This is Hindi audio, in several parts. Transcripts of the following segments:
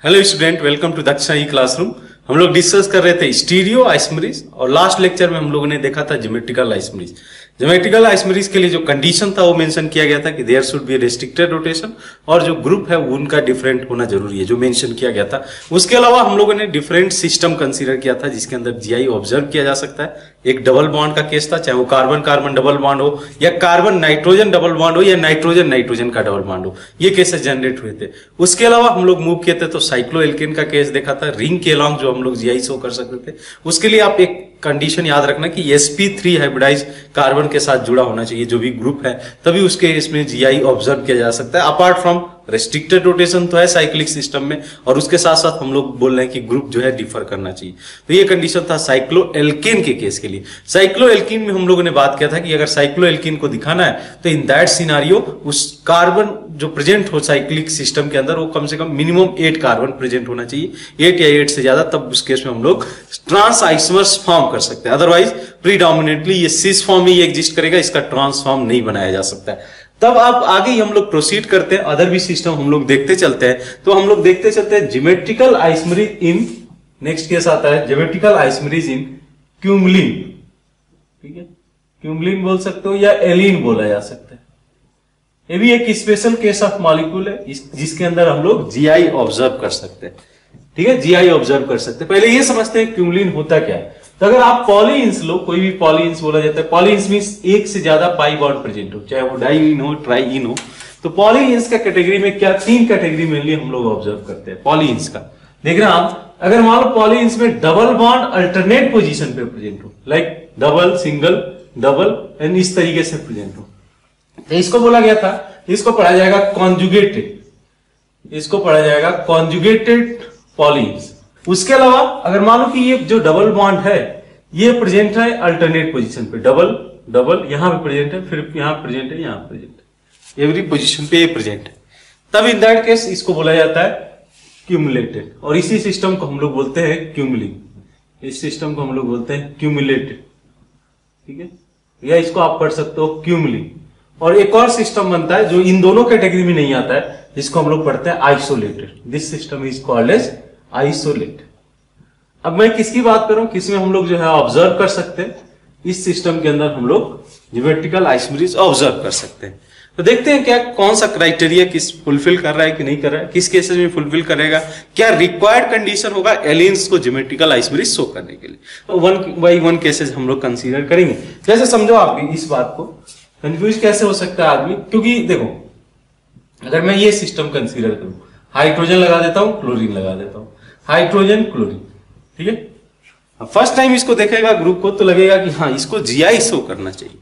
Hello student, welcome to Daksha e classroom. हम लोग डिस्कस कर रहे थे स्टीरियो आइसोमेरिज और लास्ट लेक्चर में हम लोगों ने देखा था ज्योमेट्रिकल आइसोमेरिज। ज्योमेट्रिकल आइसोमेरिज के लिए जो कंडीशन था वो मेंशन किया गया था कि there should be restricted rotation और जो ग्रुप है उनका डिफरेंट होना जरूरी है, जो मेंशन किया गया था। उसके अलावा हम लोगों ने डिफरेंट सिस्टम कंसीडर किया था जिसके अंदर जीआई ऑब्जर्व किया जा सकता है। एक डबल बॉन्ड का केस था, चाहे वो कार्बन कार्बन डबल बॉन्ड हो या कार्बन नाइट्रोजन डबल बॉन्ड हो या नाइट्रोजन नाइट्रोजन का डबल बॉन्ड हो, ये केसेस जनरेट हुए थे। उसके अलावा हम लोग मूव किए थे तो साइक्लोएल्केन का केस देखा था, रिंग के अलॉन्ग जो हम लोग जीआई शो कर सकते थे। उसके लिए आप एक कंडीशन याद रखना कि sp3 हाइब्रिडाइज कार्बन के साथ जुड़ा होना चाहिए, जो भी ग्रुप है, तभी उसके इसमें जीआई ऑब्जर्व किया जा सकता है। अपार्ट फ्रॉम रेस्ट्रिक्टेड रोटेशन तो है साइक्लिक सिस्टम में, और उसके साथ साथ हम लोग बोल रहे हैं कि ग्रुप जो है डिफर करना चाहिए। तो ये कंडीशन था साइक्लोएल्केन के केस के लिए। साइक्लोएल्कीन में हम लोगों ने बात किया था कि अगर साइक्लोएल्कीन को दिखाना है तो इन दैट सिनारियो उस कार्बन जो प्रेजेंट हो साइक्लिक सिस्टम के अंदर वो कम से कम मिनिमम 8 कार्बन प्रेजेंट होना चाहिए, 8 या 8 से ज्यादा, तब उस केस में हम लोग ट्रांस आइसोमर्स फॉर्म कर सकते हैं। अदरवाइज प्रीडोमिनेटली ये सिस फॉर्म ही एग्जिस्ट करेगा, इसका ट्रांसफॉर्म नहीं बनाया जा सकता है। तब आप आगे ही हम लोग प्रोसीड करते हैं, अदर भी सिस्टम हम लोग देखते चलते हैं। तो हम लोग देखते चलते हैं ज्योमेट्रिकल आइसोमेरिज इन, नेक्स्ट केस आता है ज्योमेट्रिकल आइसोमेरिज इन क्यूमुलिन। ठीक है, क्यूमुलिन बोल सकते हो या एलिन बोला जा सकता है। ये भी एक स्पेशल केस ऑफ मॉलिक्यूल है जिसके अंदर हम लोग जीआई ऑब्जर्व कर सकते हैं। ठीक है, जीआई ऑब्जर्व कर सकते हैं। पहले ये समझते हैं क्यूमुलिन होता क्या है। तो अगर आप पॉलीइंस लो, कोई भी पॉलीइंस बोला जाता है, पॉलीइंस मींस एक से ज्यादा पाई बॉन्ड प्रेजेंट हो, चाहे वो डाइइन हो ट्राइइन हो। तो पॉलीइंस का कैटेगरी में क्या, 3 कैटेगरी मेनली हम लोग ऑब्जर्व करते हैं पॉलीइंस का। देख रहे हैं आप, अगर मान लो पॉलीइंस में डबल बॉन्ड अल्टरनेट पोजीशन पे प्रेजेंट हो, like double single double and इस तरीके से प्रेजेंट हो, तो इसको बोला गया था, इसको पढ़ा जाएगा कॉन्जुगेटेड, इसको पढ़ा जाएगा कॉन्जुगेटेड पॉलीइंस। उसके अलावा अगर मान लो कि ये जो डबल बॉन्ड है ये प्रेजेंट है अल्टरनेट पोजीशन पे, डबल डबल यहां पे प्रेजेंट है, फिर यहां प्रेजेंट है, यहां प्रेजेंट है, एवरी पोजीशन पे ये प्रेजेंट है, तब इन दैट केस इसको बोला जाता है क्यूमुलेटेड। और इसी सिस्टम को हम लोग बोलते हैं क्यूमुलिन, इस सिस्टम को हम लोग बोलते हैं क्यूमुलेटेड। ठीक है, या इसको आप पढ़ सकते हो क्यूमुलिन। और एक और सिस्टम बनता है जो इन दोनों कैटेगरी में नहीं आता है, जिसको हम लोग पढ़ते हैं isolated. This system is called as isolate. अब मैं किसकी बात करूं, किसमें हम लोग जो है ऑब्जर्व कर सकते हैं, इस सिस्टम के अंदर हम लोग ज्योमेट्रिकल आइसोमेरिज ऑब्जर्व कर सकते हैं। तो देखते हैं क्या कौन सा क्राइटेरिया किस फुलफिल कर रहा है कि नहीं कर रहा है, किस केसेस में फुलफिल करेगा, क्या रिक्वायर्ड कंडीशन होगा एलियंस को ज्योमेट्रिकल आइसोमेरिज शो करने के लिए। तो 1 बाई 1 केसेस हम लोग कंसीडर करेंगे। जैसे समझो आप इस बात को, कंफ्यूज कैसे हो सकता है आदमी, क्योंकि देखो अगर मैं ये सिस्टम कंसीडर करूं, हाइड्रोजन लगा देता हूं, क्लोरीन लगा देता हूं, हाइड्रोजन क्लोरीन। ठीक है, फर्स्ट टाइम इसको देखेगा ग्रुप को तो लगेगा कि हाँ इसको जीआई शो करना चाहिए।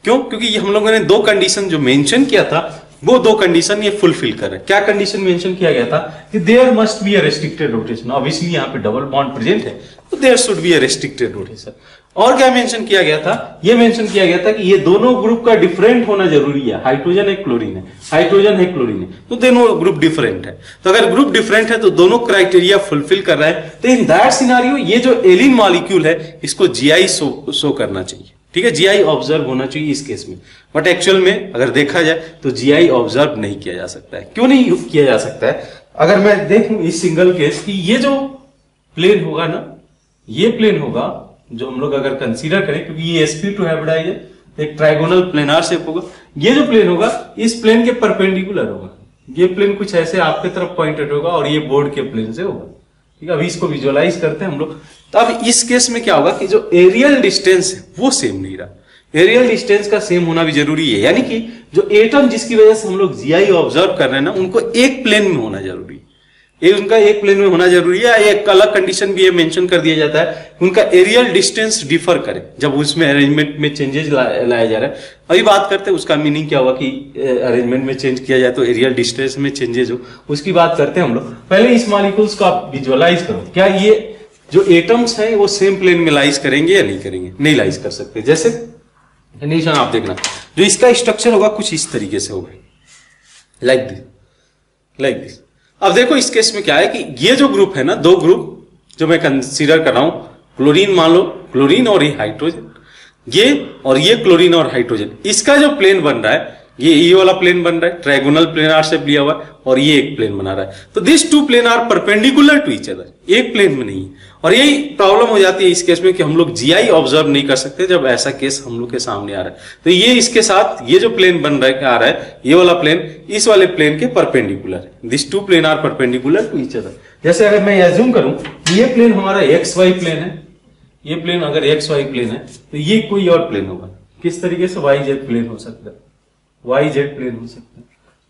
क्यों? क्योंकि ये हम लोगों ने 2 कंडीशन जो मेंशन किया था वो 2 कंडीशन ये फुलफिल कर रहे हैं। क्या कंडीशन मेंशन किया गया था कि there must be a restricted rotation. Obviously यहाँ पे डबल बॉन्ड प्रेजेंट है तो there should be a restricted rotation. और क्या मेंशन किया गया था, ये मेंशन किया गया था कि ये दोनों ग्रुप का डिफरेंट होना जरूरी है। हाइड्रोजन है क्लोरीन है, हाइड्रोजन है क्लोरीन है, तो दोनों ग्रुप डिफरेंट है। तो अगर ग्रुप डिफरेंट है तो दोनों क्राइटेरिया फुलफिल कर रहा है, तो इन दैट सिनारियो ये जो एलिन मॉलिक्यूल है इसको जीआई शो करना चाहिए। ठीक है, जीआई ऑब्जर्व होना चाहिए इस केस में। बट एक्चुअल में अगर देखा जाए तो जीआई ऑब्जर्व नहीं किया जा सकता है। क्यों नहीं किया जा सकता है? अगर मैं देखूं इस सिंगल केस की, ये जो प्लेन होगा ना, ये प्लेन होगा जो हम लोग अगर कंसीडर करें, क्योंकि ये sp2 हाइब्रिडाइज है, एक ट्राइगोनल प्लेनार शेप होगा। ये जो प्लेन होगा इस प्लेन के परपेंडिकुलर होगा, ये प्लेन कुछ ऐसे आपके तरफ पॉइंटेड होगा और ये बोर्ड के प्लेन से होगा। ठीक है, अभी इसको विजुअलाइज करते हैं हम लोग। तो अब इस केस में क्या होगा कि जो एरियल डिस्टेंस है वो सेम नहीं रहा। एरियल डिस्टेंस का सेम होना भी जरूरी है, यानी कि जो एटम जिसकी वजह से हम लोग जीआई ऑब्जर्व कर रहे हैं ना, उनको एक प्लेन में होना जरूरी है। ये उनका एक प्लेन में होना जरूरी है। एक अलग कंडीशन भी ये मेंशन कर दिया जाता है, उनका एरियल डिस्टेंस डिफर करे जब उसमें अरेंजमेंट में चेंजेस लाया जा रहा है। अभी बात करते हैं उसका मीनिंग क्या हुआ कि अरेंजमेंट में चेंज किया जाए तो एरियल डिस्टेंस में चेंजेस हो, उसकी बात करते हैं हम लोग। पहले इस मॉलिक्यूल्स को आप विजुअलाइज करो, क्या ये जो एटम्स हैं वो सेम प्लेन में लाइज करेंगे या नहीं करेंगे? नहीं लाइज कर सकते। जैसे कंडीशन आप देखना, जो इसका स्ट्रक्चर होगा कुछ इस तरीके से होगा, लाइक दिस, लाइक दिस। अब देखो इस केस में क्या है कि ये जो ग्रुप है ना, 2 ग्रुप जो मैं कंसीडर कर रहा हूं, क्लोरीन मान लो, क्लोरीन और ये हाइड्रोजन, ये और ये क्लोरीन और हाइड्रोजन, इसका जो प्लेन बन रहा है ये वाला प्लेन बन रहा है, ट्रायगोनल प्लेनार शेप लिया हुआ है, और ये एक प्लेन बना रहा है। तो this two plane are perpendicular to each other, एक प्लेन में नहीं है। और यही प्रॉब्लम हो जाती है इस केस में कि हम लोग जीआई ऑब्जर्व नहीं कर सकते जब ऐसा केस हम लोग के सामने आ रहा है। तो ये इसके साथ ये जो प्लेन बन रहा आ रहा है, ये वाला प्लेन इस वाले प्लेन के परपेंडिकुलर है। This two plane are perpendicular to each other. जैसे अगर मैं एज्यूम करूं ये प्लेन हमारा एक्स वाई प्लेन है, ये प्लेन अगर एक्स वाई प्लेन है तो ये कोई और प्लेन होगा। किस तरीके से? वाई जेड प्लेन हो सकता है, वाई जेड प्लेन हो सकता है।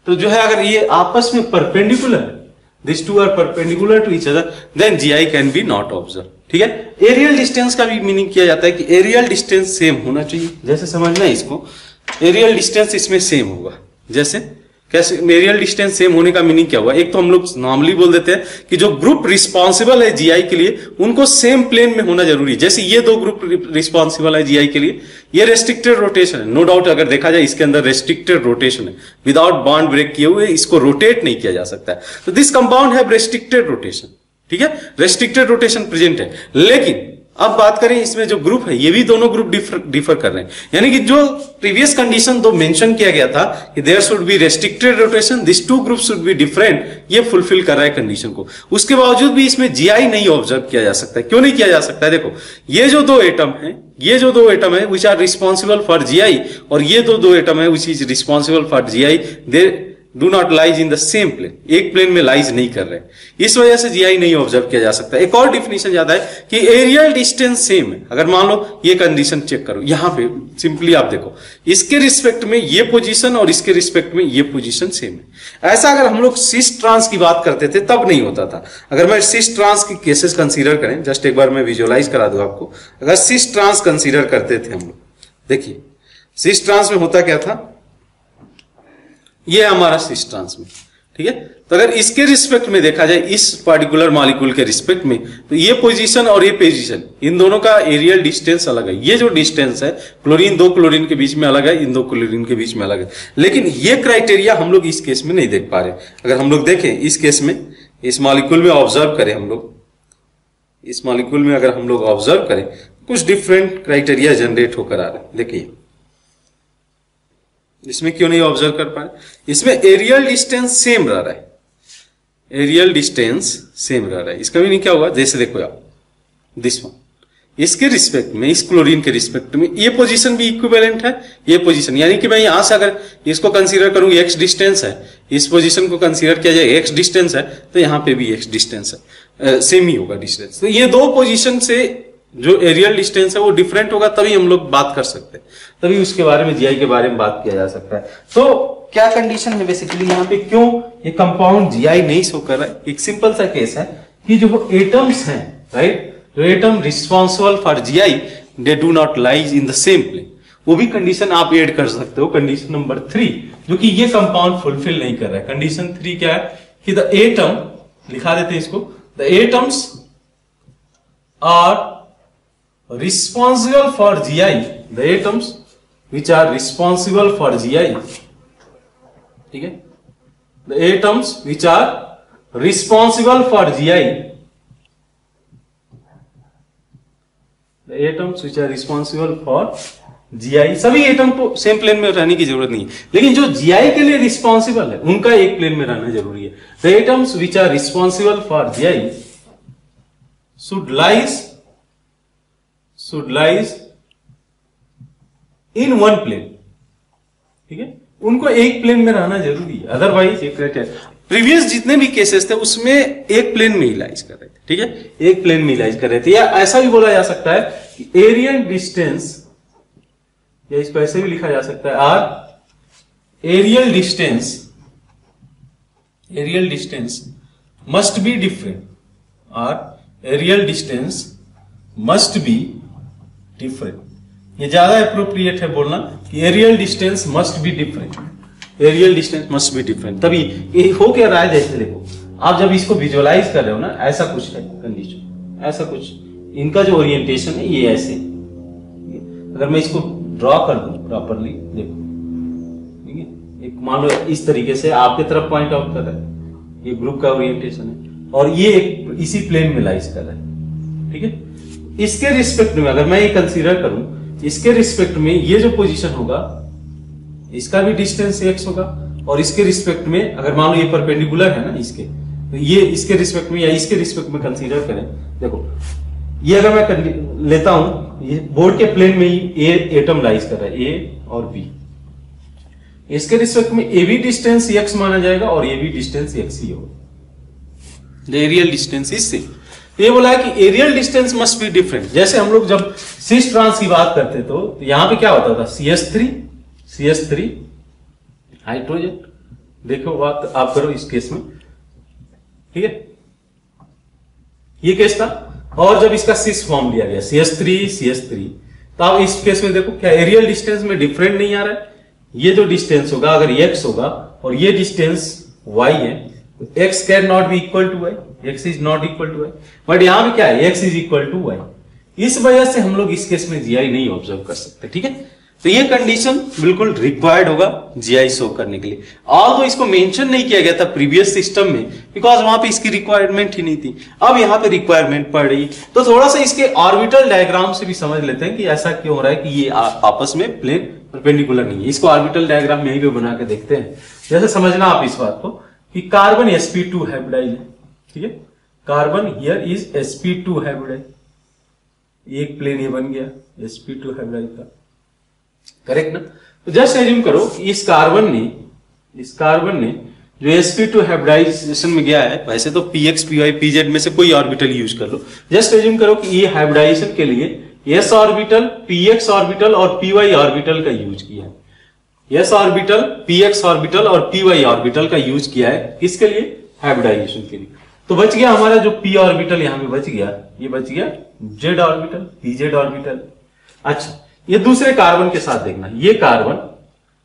तो जो है अगर ये आपस में परपेंडिकुलर है, this two are perpendicular to each other, then GI can be not observe. ठीक है। एरियल डिस्टेंस का भी मीनिंग किया जाता है कि एरियल डिस्टेंस सेम होना चाहिए। जैसे समझना है इसको, एरियल डिस्टेंस इसमें सेम होगा। जैसे कैसे एरियल डिस्टेंस सेम होने का मीनिंग क्या हुआ? एक तो हम लोग नॉर्मली बोल देते हैं कि जो ग्रुप रिस्पॉन्सिबल है जीआई के लिए उनको सेम प्लेन में होना जरूरी है। जैसे ये दो ग्रुप रिस्पॉन्सिबल है जीआई के लिए, ये रेस्ट्रिक्टेड रोटेशन है, नो डाउट। अगर देखा जाए इसके अंदर रेस्ट्रिक्टेड रोटेशन है, विदाउट बॉन्ड ब्रेक किए हुए इसको रोटेट नहीं किया जा सकता है। तो this compound have restricted rotation. ठीक है, रेस्ट्रिक्टेड रोटेशन प्रेजेंट है। लेकिन अब बात करें इसमें जो ग्रुप है, ये भी दोनों ग्रुप डिफर कर रहे हैं। यानी कि जो प्रीवियस कंडीशन दो मेंशन किया गया था कि there should be restricted rotation, this two group should be different, ये फुलफिल कर रहा है कंडीशन को। उसके बावजूद भी इसमें जीआई नहीं ऑब्जर्व किया जा सकता है। क्यों नहीं किया जा सकता है? देखो, ये जो दो एटम है, ये जो दो एटम है which are responsible for GI, और ये दो एटम है which is responsible for GI, they do not lies in the same plane, एक प्लेन में लाइज नहीं कर रहे, इस वजह से जीआई नहीं ऑब्जर्व किया जा सकता। एक और डिफिनेशन ज्यादा है कि एरियल डिस्टेंस सेम है। अगर मान लो ये कंडीशन चेक करो, यहां पे सिंपली आप देखो, इसके रिस्पेक्ट में ये पोजीशन और इसके रिस्पेक्ट में ये पोजीशन सेम है। ऐसा अगर हम लोग सिस ट्रांस की बात करते थे तब नहीं होता था। अगर मैं सिस ट्रांस की केसेस कंसीडर करें, जस्ट एक बार मैं विजुअलाइज करा दूं आपको। अगर सिस ट्रांस कंसीडर करते थे हम लोग, देखिए सिस ट्रांस में होता क्या था, ये हमारा सिस ट्रांस में, ठीक है। तो अगर इसके रिस्पेक्ट में देखा जाए, इस पार्टिकुलर मॉलिक्यूल के रिस्पेक्ट में, तो ये पोजीशन और ये पोजीशन, इन दोनों का एरियल डिस्टेंस अलग है। ये जो डिस्टेंस है क्लोरीन, दो क्लोरीन के बीच में अलग है, इन दो क्लोरीन के बीच में अलग है। लेकिन ये क्राइटेरिया हम लोग इस केस में नहीं देख पा रहे। अगर हम लोग देखें इस केस में, इस मॉलिक्यूल में ऑब्जर्व करें हम लोग, इस मॉलिक्यूल में अगर हम लोग ऑब्जर्व करें, कुछ डिफरेंट क्राइटेरिया जनरेट होकर आ रहे हैं। देखिए इसमें क्यों नहीं ऑब्जर्व कर पा रहे? इसमें एरियल डिस्टेंस सेम रह रहा है, एरियल डिस्टेंस सेम रह रहा है। इसका मीनिंग क्या होगा? जैसे देखो आप, दिस वन, इसके रिस्पेक्ट में, इस क्लोरीन के रिस्पेक्ट में ये पोजीशन भी इक्विवेलेंट है, ये पोजीशन, यानी कि मैं यहां से अगर इसको कंसीडर करूं एक्स डिस्टेंस है, इस पोजीशन को कंसीडर किया जाए एक्स डिस्टेंस है, तो यहां पे भी एक्स डिस्टेंस है, सेम ही होगा डिस्टेंस। तो ये दो पोजीशन से जो एरियल डिस्टेंस है वो डिफरेंट होगा, तभी हम लोग बात कर सकते हैं, तभी उसके बारे में, जीआई के बारे में बात किया जा सकता है। तो क्या कंडीशन है बेसिकली यहाँ पे, क्यों ये कंपाउंड जीआई नहीं शो कर रहा है? एक सिंपल सा केस है कि जो एटम्स हैं, राइट, जो atom responsible for GI, they do not lies in the same plane. वो भी कंडीशन आप ऐड कर सकते हो, कंडीशन नंबर 3, जो कि ये कंपाउंड फुलफिल नहीं कर रहा है। कंडीशन 3 क्या है कि द एटम, लिखा देते हैं इसको, the atoms are responsible for GI, the atoms which are responsible for GI, ठीक है, the atoms which are responsible for GI, the atoms which are responsible for GI, सभी एटम को सेम प्लेन में रहने की जरूरत नहीं है, लेकिन जो GI के लिए रिस्पॉन्सिबल है उनका एक प्लेन में रहना जरूरी है। the atoms which are responsible for GI should lies in one plane, ठीक है, उनको एक प्लेन में रहना जरूरी है, अदरवाइज एक प्रीवियस जितने भी केसेस थे उसमें एक प्लेन में लाइज कर रहे थे, ठीक है, एक प्लेन में लाइज कर रहे थे। या ऐसा भी बोला जा सकता है कि एरियल डिस्टेंस, या इसको ऐसे भी लिखा जा सकता है, or aerial distance must be different, or aerial distance must be different. ये ज्यादा अप्रोप्रिएट है बोलना कि aerial distance must be different, aerial distance must be different. तभी ये हो क्या रहा है, जैसे देखो आप जब इसको विजुअलाइज कर रहे हो ना, ऐसा कुछ है कंडीशन, ऐसा कुछ, इनका जो ओरिएंटेशन है ये ऐसे, अगर मैं इसको ड्रॉ कर दूं प्रॉपरली, देखो ठीक है, एक मान लो इस तरीके से आपके तरफ पॉइंट आउट कर रहा है, ये ग्रुप का ओरिएंटेशन है, और ये एक इसी प्लेन में लाइज कर रहा है, ठीक है। इसके रिस्पेक्ट में अगर मैं ये कंसीडर करूं, इसके रिस्पेक्ट में ये जो पोजीशन होगा इसका भी डिस्टेंस x होगा, और इसके रिस्पेक्ट में अगर मान लो ये परपेंडिकुलर है ना इसके, तो ये इसके रिस्पेक्ट में या इसके रिस्पेक्ट में कंसीडर करें। देखो ये अगर मैं लेता हूं, ये बोर्ड के प्लेन में ही ए एटम लाइज कर रहा है, ए और बी, इसके रिस्पेक्ट में ए भी डिस्टेंस x माना जाएगा और ये भी डिस्टेंस x ही होगा। The aerial distance is same. ये बोला है कि aerial distance must be different. जैसे हम लोग जब सिस ट्रांस की बात करते तो यहां पे क्या होता था, CH3 हाइड्रोजन। देखो बात आप करो इस केस में, ठीक है, ये केस था। और जब इसका सिस फॉर्म लिया गया CH3, तो आप इस केस में देखो क्या एरियल डिस्टेंस में डिफरेंट नहीं आ रहा है। ये जो डिस्टेंस होगा अगर x होगा और ये डिस्टेंस y है, तो x can not be equal to y, x is not equal to y, but यहां पे क्या है, x is equal to y। इस वजह से हम लोग इस केस में GI नहीं ऑब्जर्व कर सकते, ठीक है। तो ये कंडीशन बिल्कुल रिक्वायर्ड होगा GI शो करने के लिए। और तो इसको मेंशन नहीं किया गया था प्रीवियस सिस्टम में, बिकॉज वहां पे इसकी रिक्वायरमेंट ही नहीं थी। अब यहां पे रिक्वायरमेंट पड़ रही, तो थोड़ा सा इसके ऑर्बिटल डायग्राम से भी समझ लेते हैं कि ऐसा क्यों हो रहा है कि ये आपस में प्लेन परपेंडिकुलर नहीं है। इसको ऑर्बिटल डायग्राम यहीं पे बना के देखते हैं। जैसे समझना आप इस बात को कि कार्बन sp2 हाइब्रिडाइज है, ठीक है, carbon here is sp2 hybridise, एक प्लेन ये बन गया sp2 हाइब्रिडाइज का, करेक्ट ना। तो जस्ट एज्यूम करो कि इस कार्बन ने जो sp2 हाइब्रिडाइजेशन में गया है, वैसे तो px py pz में से कोई ऑर्बिटल यूज कर लो। जस्ट एज्यूम करो कि ये हाइब्रिडाइजेशन के लिए s ऑर्बिटल, px ऑर्बिटल और py ऑर्बिटल का यूज किया है। s ऑर्बिटल, px ऑर्बिटल और py ऑर्बिटल का यूज किया है, किसके लिए, हाइब्रिडाइजेशन के लिए। तो बच गया हमारा जो p ऑर्बिटल यहां पे बच गया, ये बच गया z ऑर्बिटल, pz ऑर्बिटल। अच्छा, ये दूसरे कार्बन के साथ देखना, ये कार्बन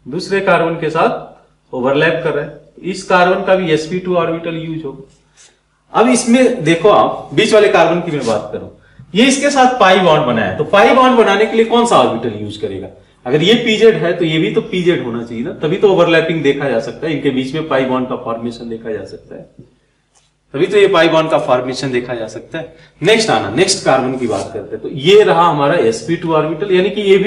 दूसरे कार्बन के साथ ओवरलैप कर रहा है, इस कार्बन का भी sp2 ऑर्बिटल यूज होगा। अब इसमें देखो आप, बीच वाले कार्बन की मैं बात करूं, ये इसके साथ पाई बॉन्ड बनाया, तो पाई बॉन्ड बनाने के लिए कौन सा ऑर्बिटल यूज करेगा। अगर ये pz है तो ये भी तो pz होना चाहिए ना, तभी तो ओवरलैपिंग देखा जा सकता है, इनके बीच में पाई बॉन्ड का फॉर्मेशन देखा जा सकता है, तभी तो ये पाई बॉन्ड का फॉर्मेशन देखा जा सकता है। नेक्स्ट आना, नेक्स्ट कार्बन की बात करते हैं, तो ये रहा हमारा sp2 ऑर्बिटल, यानी कि ये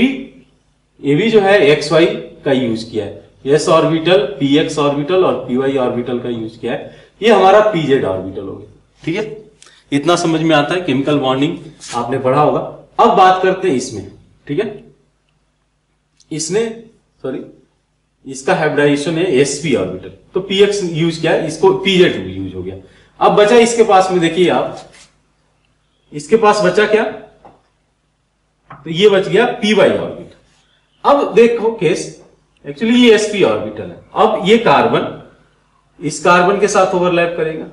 भी जो है xy का यूज किया है, s ऑर्बिटल, px ऑर्बिटल और py ऑर्बिटल का यूज किया है, ये हमारा pz ऑर्बिटल हो गया, ठीक है। इतना समझ में आता है, केमिकल बॉन्डिंग आपने पढ़ा होगा। अब बात करते हैं इसमें, ठीक है, इसका हाइब्रिडाइजेशन है sp ऑर्बिटल, तो px यूज किया है, इसको pz यूज हो गया। अब बचा इसके पास में, देखिए आप, इसके पास बचा क्या, तो ये बच गया py ऑर्बिटल। अब देखो केस, एक्चुअली ये sp ऑर्बिटल है। अब ये कार्बन इस कार्बन के साथ ओवरलैप करेगा,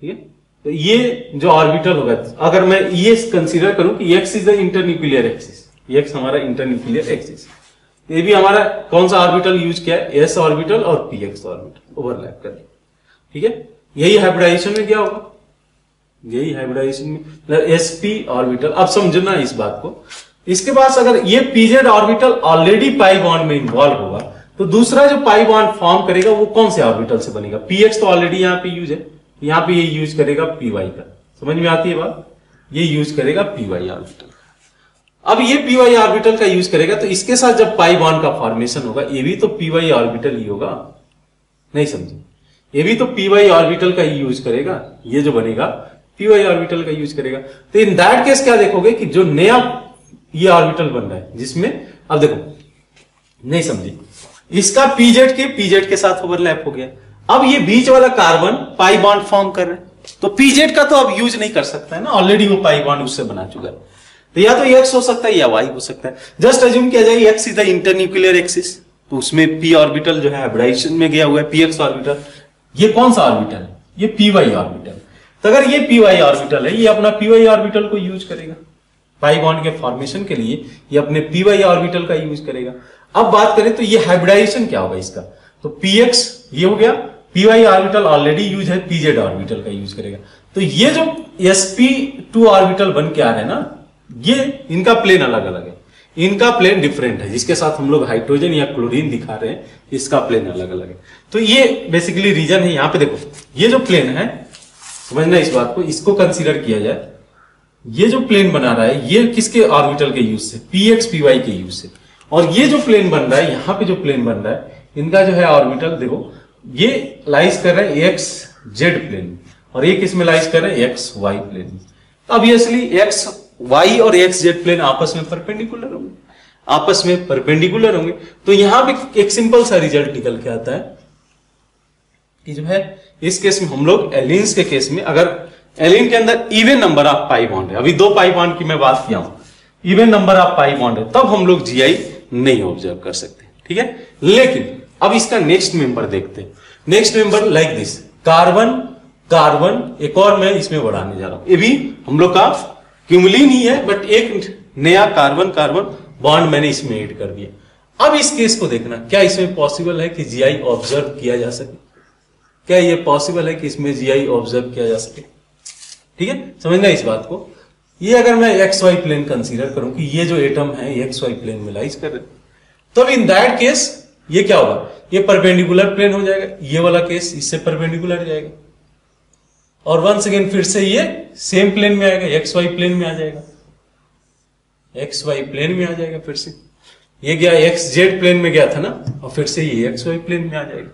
ठीक है। तो ये जो ऑर्बिटल होगा, अगर मैं ये कंसीडर करूं कि x is the internuclear axis, x हमारा इंटरन्यूक्लियर एक्सिस, ये भी हमारा कौन सा ऑर्बिटल यूज किया है, s ऑर्बिटल और px ऑर्बिटल ओवरलैप करें, ठीक है। यही हाइब्रिडाइजेशन में क्या होगा, यही हाइब्रिडाइजेशन में sp ऑर्बिटल। अब समझना इस बात को, इसके पास अगर ये pz ऑर्बिटल ऑलरेडी पाई बॉन्ड में इन्वॉल्व होगा, तो दूसरा जो पाई बॉन्ड फॉर्म करेगा वो कौन से ऑर्बिटल से बनेगा, px तो ऑलरेडी यहां पे यूज है, यहां पे ये यूज करेगा py का, समझ में आती है बात, ये यूज करेगा py ऑर्बिटल। अब ये py ऑर्बिटल का यूज करेगा, तो इसके साथ जब पाई बॉन्ड का फॉर्मेशन होगा, ये भी तो py ऑर्बिटल ही होगा, नहीं समझे, ये भी तो py ऑर्बिटल का ही यूज करेगा, ये जो बनेगा py ऑर्बिटल का यूज करेगा। तो इन दैट केस क्या देखोगे कि जो नया ये ऑर्बिटल बन रहा है, जिसमें अब देखो नहीं समझे, इसका pz के साथ ओवरलैप हो गया। अब ये बीच वाला कार्बन पाई बॉन्ड फॉर्म कर रहे हैं, तो pz का तो अब यूज नहीं कर सकता है ना, ऑलरेडी वो पाई बॉन्ड उससे बना चुका है। तो या तो x हो सकता है या y हो सकता है। जस्ट अज्यूम किया जाए x is the internuclear axis, तो उसमें p ऑर्बिटल जो है हाइब्रिडाइजेशन में गया हुआ है, px ऑर्बिटल, ये कौन सा ऑर्बिटल है, ये py ऑर्बिटल। तो अगर ये py ऑर्बिटल है, ये अपना py ऑर्बिटल को यूज करेगा पाई बॉन्ड के फॉर्मेशन के लिए, ये अपने py ऑर्बिटल का यूज करेगा। अब बात करें तो ये हाइब्रिडाइजेशन क्या होगा इसका, तो px ये हो गया, py ऑर्बिटल ऑलरेडी यूज है, pz ऑर्बिटल का यूज करेगा। तो ये जो sp2 ऑर्बिटल बन के आ रहे हैं ना, ये इनका प्लेन अलग अलग है, इनका प्लेन डिफरेंट है, जिसके साथ हम लोग हाइड्रोजन या क्लोरीन दिखा रहे हैं, इसका प्लेन अलग अलग है। तो ये बेसिकली रीजन है। यहां पे देखो, ये जो प्लेन है, समझना इस बात को, इसको कंसीडर किया जाए, ये जो प्लेन बना रहा है, ये किसके ऑर्बिटल के यूज से, px py के यूज से, और ये जो प्लेन बन रहा है, यहां पे जो प्लेन बन रहा है, इनका जो है ऑर्बिटल देखो, ये लाइज कर रहा है एक्स जेड प्लेन और ये किस में लाइज कर रहा है, एक्स वाई प्लेन में। ऑब्वियसली एक्स वाई और एक्स जेड प्लेन आपस में परपेंडिकुलर होंगे, आपस में परपेंडिकुलर होंगे। तो यहां पे एक सिंपल सा रिजल्ट निकल के आता है कि जो है इस केस में हम लोग एलिन्स के केस में, अगर एलिन के अंदर even number of pi bond है, अभी 2 पाई बॉन्ड की मैं बात किया हूं, even number of pi bond है, तब हम लोग जीआई नहीं ऑब्जर्व कर सकते, ठीक है। लेकिन अब इसका नेक्स्ट मेंबर देखते हैं। Next member like this, carbon carbon, एक और मैं इसमें बढ़ाने जा रहा हूं, ये भी हम लोग का क्यूमुलिन ही है, बट एक नया कार्बन कार्बन बॉन्ड मैंने इसमें ऐड कर दिया। अब इस केस को देखना, क्या इसमें पॉसिबल है कि जीआई ऑब्जर्व किया जा सके? क्या ये पॉसिबल है कि इसमें जीआई ऑब्जर्व किया जा सके? ठीक है, समझना इस बात को। ये अगर मैं एक्स वाई प्लेन कंसीडर करूं कि ये जो एटम है एक्स वाई प्लेन में लाइज कर रहे, तो इन दैट केस ये क्या होगा, ये परपेंडिकुलर प्लेन हो जाएगा, ये वाला केस इससे परपेंडिकुलर जाएगा, और वंस अगेन फिर से ये सेम प्लेन में आएगा, एक्स वाई प्लेन में आ जाएगा, एक्स वाई प्लेन में आ जाएगा। फिर से ये गया एक्स जेड प्लेन में गया था ना, और फिर से ये एक्स वाई प्लेन में आ जाएगा।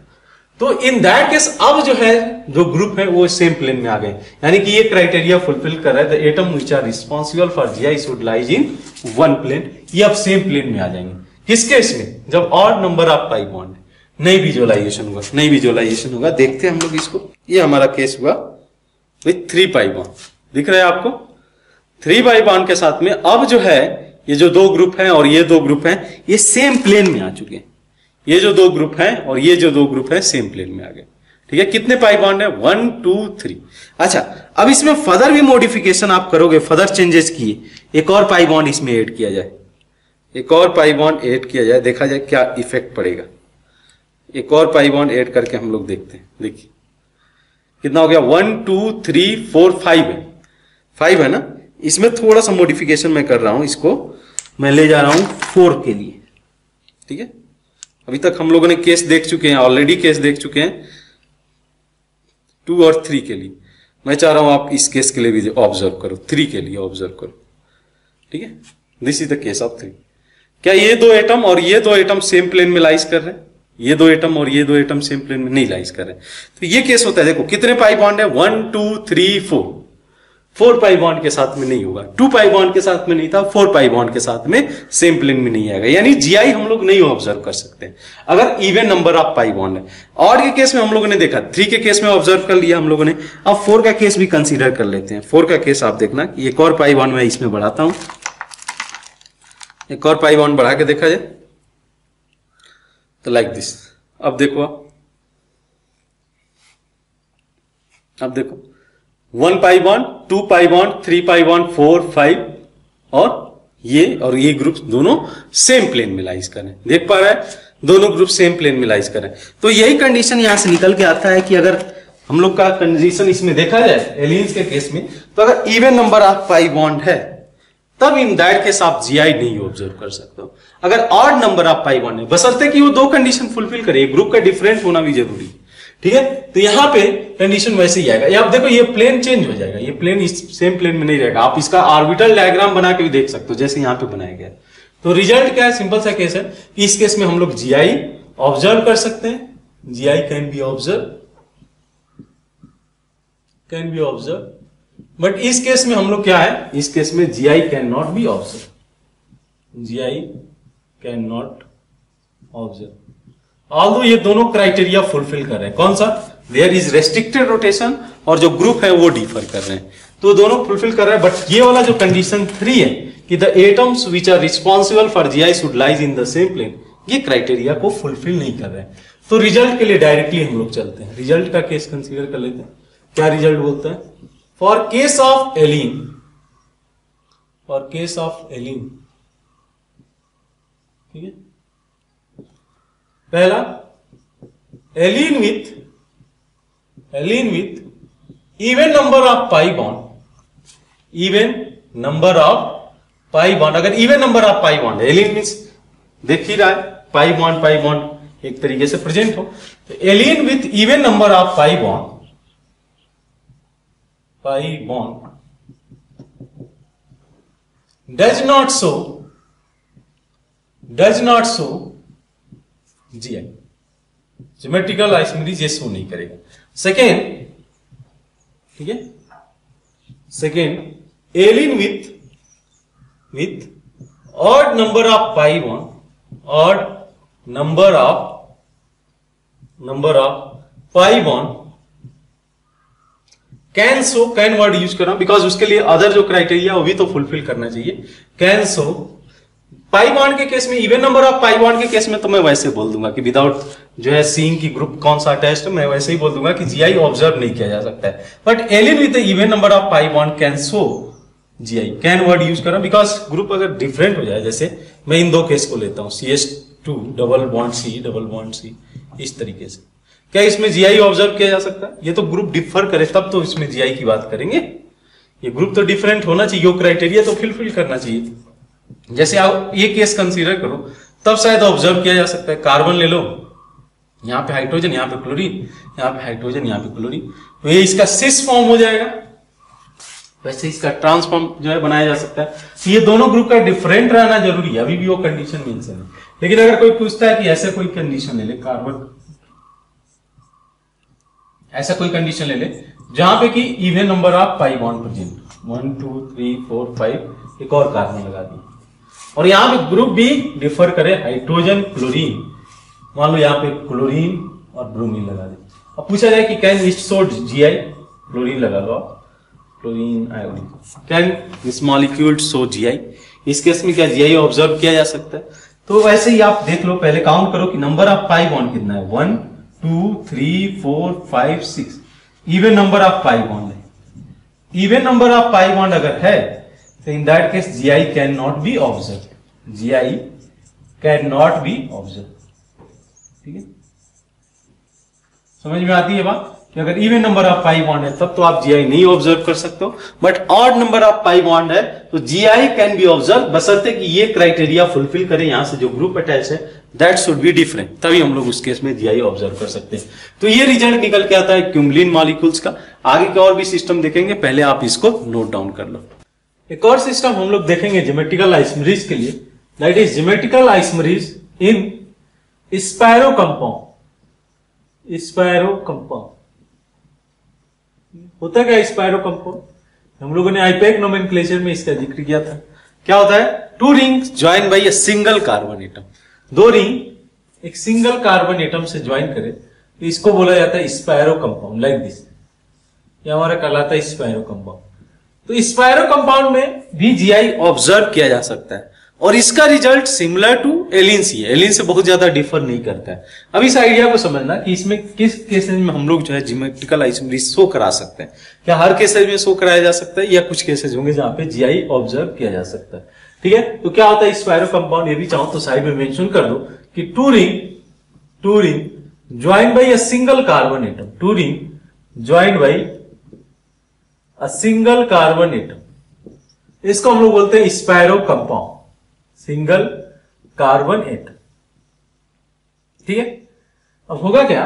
तो इन दैट केस अब जो है जो ग्रुप है वो सेम प्लेन में आ गए, यानी कि ये क्राइटेरिया फुलफिल कर रहा है, the atom which are responsible for GI should lies in one plane, ये अब सेम प्लेन में आ जाएंगे। किस केस में? जब odd number of pi bond, नहीं विजुअलाइजेशन होगा, नहीं विजुअलाइजेशन होगा। देखते हैं हम लोग इसको, ये हमारा केस हुआ विथ 3 पाई बॉन्ड, दिख रहा है आपको 3 पाई बॉन्ड के साथ में। अब जो है ये जो 2 ग्रुप हैं और ये 2 ग्रुप हैं, ये सेम प्लेन में आ चुके हैं। ये जो 2 ग्रुप हैं और ये जो 2 ग्रुप हैं सेम प्लेन में आ गए, ठीक है। कितने पाई बॉन्ड है? 1 2 3। अच्छा, अब इसमें फर्दर भी मॉडिफिकेशन आप करोगे, फर्दर चेंजेस किए, एक और पाई बॉन्ड इसमें ऐड किया जाए, एक और पाई बॉन्ड ऐड किया जाए, देखा जाए क्या इफेक्ट पड़ेगा। एक और पाई बॉन्ड ऐड करके हम लोग देखते हैं। देखिए कितना हो गया, 1 2 3 4 5 है, 5 है ना। इसमें थोड़ा सा मॉडिफिकेशन मैं कर रहा हूं, इसको मैं ले जा रहा हूं 4 के लिए, ठीक है। अभी तक हम लोगों ने केस देख चुके हैं, ऑलरेडी केस देख चुके हैं 2 और 3 के लिए। मैं चाह रहा हूं आप इस केस के लिए भी ऑब्जर्व करो, 3 के लिए ऑब्जर्व करो, ठीक है। This is the case of 3। क्या ये 2 एटम और ये 2 एटम सेम प्लेन में लाइज कर रहे हैं? ये 2 एटम और ये 2 एटम सेम प्लेन में नहीं लाइज कर रहे हैं। तो ये केस होता है, देखो कितने पाई बॉन्ड है, 1 2 3 4। 4 पाई बॉन्ड के साथ में नहीं होगा, 2 पाई बॉन्ड के साथ में नहीं था, 4 पाई बॉन्ड के साथ में सेम प्लेन में नहीं आएगा, यानी जीआई हम लोग नहीं ऑब्जर्व कर सकते अगर even number of pi bond है। ऑड के केस में हम लोगों ने देखा, 3 के केस में ऑब्जर्व कर लिया हम लोगों ने। अब 4 का केस भी कंसीडर कर लेते हैं। 4 का केस आप देखना कि एक और पाई बॉन्ड मैं इसमें बढ़ाता हूं, एक और पाई बॉन्ड बढ़ा के देखा जाए तो लाइक दिस। अब देखो, अब देखो 1 pi bond, 2 pi bond, 3 pi bond, 4 5 और ये ग्रुप दोनों सेम प्लेन में लाइज कर रहे हैं। देख पा रहा है, दोनों ग्रुप सेम प्लेन में लाइज कर रहे हैं। तो यही कंडीशन यहां से निकल के आता है कि अगर हम लोग का कंडीशन इसमें देखा जाए एलियंस के केस में, तो अगर even number of pi bond है तब इन दैट केस आप जीआई नहीं ऑब्जर्व कर सकते हो। अगर odd number of pi bond है, बशर्ते कि वो 2 कंडीशन फुलफिल करे, ग्रुप का डिफरेंट होना भी जरूरी है, ठीक है। तो यहां पे कंडीशन वैसे ही आएगा। ये आप देखो, ये प्लेन चेंज हो जाएगा, ये प्लेन इस सेम प्लेन में नहीं रहेगा। आप इसका ऑर्बिटल डायग्राम बना के भी देख सकते हो, जैसे यहां पे बनाया गया। तो रिजल्ट क्या है? सिंपल सा केस है कि इस केस में हम लोग जीआई ऑब्जर्व कर सकते हैं, GI can B observe, can be observe. But इस केस में हम लोग क्या है, इस केस में GI can not be observe, GI can not observe. Although ये दोनों क्राइटेरिया फुलफिल कर रहे हैं। कौन सा? देयर इज रेस्ट्रिक्टेड रोटेशन, और जो ग्रुप है वो डिफर कर रहे हैं, तो दोनों फुलफिल कर रहे हैं। बट ये वाला जो कंडीशन 3 है कि the atoms which are responsible for GI should lies in the same plane, ये क्राइटेरिया को फुलफिल नहीं कर रहे हैं। तो रिजल्ट के लिए डायरेक्टली हम लोग चलते हैं, रिजल्ट का केस कंसीडर कर लेते हैं। क्या रिजल्ट बोलता है? For case of allene, for case of allene, ठीक है। पहला, allene with even number of pi bond, even number of pi bond. अगर even number of pi bond, allene means देख ही रहा है, पाई बॉन्ड एक तरीके से प्रेजेंट हो, तो allene with even number of pi bond does not show does not show GI, geometrical isomerism ये शो नहीं करेगा। सेकेंड, ठीक है, second allene with odd number of pi bond, odd number of pi bond can show, can word use कर रहा हूं बिकॉज उसके लिए अदर जो क्राइटेरिया वो भी तो फुलफिल करना चाहिए। कैन शो पाई बॉन्ड के केस में, even number of pi bond के केस में तो मैं वैसे बोल दूंगा कि विदाउट जो है सीइंग की ग्रुप कौन सा टेस्ट, मैं वैसे ही बोल दूंगा कि जीआई ऑब्जर्व नहीं किया जा सकता है। But allene with even number of pi bond can show GI, can word use कर रहा हूं बिकॉज ग्रुप अगर डिफरेंट हो जाए, जैसे मैं इन दो केस को लेता हूं CH2 डबल बॉन्ड C, इस तरीके से, क्या इसमें जीआई ऑब्जर्व किया जा सकता है? ये तो ग्रुप डिफर करे तब तो इसमें जीआई की बात करेंगे। ये ग्रुप तो डिफरेंट होना चाहिए, वो क्राइटेरिया तो फुलफिल करना चाहिए। जैसे आप ये केस कंसीडर करो तब शायद ऑब्जर्व किया जा सकता है। कार्बन ले लो, यहां पे हाइड्रोजन, यहां पे क्लोरीन, यहां पे हाइड्रोजन, यहां पे क्लोरीन, तो ये इसका सिस फॉर्म हो जाएगा। वैसे इसका ट्रांसफॉर्म जो है बनाया जा सकता है। तो ये दोनों ग्रुप का डिफरेंट रहना जरूरी है, अभी भी वो कंडीशन मेंशन है। लेकिन अगर कोई पूछता है कि ऐसे कोई कंडीशन ले ले, कार्बन ऐसा कोई कंडीशन ले ले जहां पे कि even number of pi bond present, 1 2 3 4 5, एक और कार्बन लगा दी, और यहां पे ग्रुप भी डिफर करे, हाइड्रोजन क्लोरीन, मान लो यहां पे क्लोरीन और ब्रोमीन लगा दे। अब पूछा जाए कि can it show GI, chlorine लगा लो आप, chlorine iodine, can this molecule show GI, इस केस में क्या जीआई ऑब्जर्व किया जा सकता है? तो वैसे ही आप देख लो, पहले काउंट करो कि नंबर ऑफ पाई बॉन्ड कितना है, 1 2 3 4 5 6, even number of pi bond है। Even number of pi bond अगर है तो in that case GI can not be observe, GI can not be observe. ठीक है, समझ में आती है बात कि अगर even number of pi bond है तब तो आप जीआई नहीं ऑब्जर्व कर सकते हो, but odd number of pi bond है तो जीआई कैन बी ऑब्जर्व, बशर्ते कि ये क्राइटेरिया फुलफिल करे, यहां से जो ग्रुप अटैच है दैट शुड बी डिफरेंट, तभी हम लोग उस केस में जीआई ऑब्जर्व कर सकते हैं। तो ये रिजल्ट निकल के आता है क्यूमलिन मॉलिक्यूल्स का। आगे के और भी सिस्टम देखेंगे, पहले आप इसको नोट डाउन कर लो। एक और सिस्टम हम लोग देखेंगे ज्योमेट्रिकल आइसोमेरिज के लिए, that is geometrical isomerism in spiro compound. Spiro compound होता है क्या? स्पायरो कंपाउंड हम लोगों ने आईपैक नोमेनक्लेचर में इसका जिक्र किया था। क्या होता है? 2 rings join by a single carbon atom, 2 ring एक सिंगल कार्बन एटम से ज्वाइन करे तो इसको बोला जाता है स्पायरो कंपाउंड, लाइक दिस। ये हमारा कहलाता है स्पायरो कंपाउंड। तो स्पायरो कंपाउंड में भी जीआई ऑब्जर्व किया जा सकता है और इसका रिजल्ट सिमिलर टू एलिन ही है, एलिन से बहुत ज्यादा डिफर नहीं करता है। अब इस आइडिया को समझना कि इसमें किस केसेस में हम लोग जो है ज्योमेट्रिकल आइसोमेरिज शो करा सकते हैं। क्या हर केसेस में शो कराया जा सकता है या कुछ केसेस होंगे जहां पे जीआई ऑब्जर्व किया जा सकता है? ठीक है, तो क्या होता है स्पायरो कंपाउंड, ये भी चाहो तो साइड में मेंशन कर दो कि 2 ring join by a single carbon atom, 2 ring join by a single carbon atom, इसको हम लोग बोलते हैं स्पायरो कंपाउंड, सिंगल कार्बन एटम। ठीक है, अब होगा क्या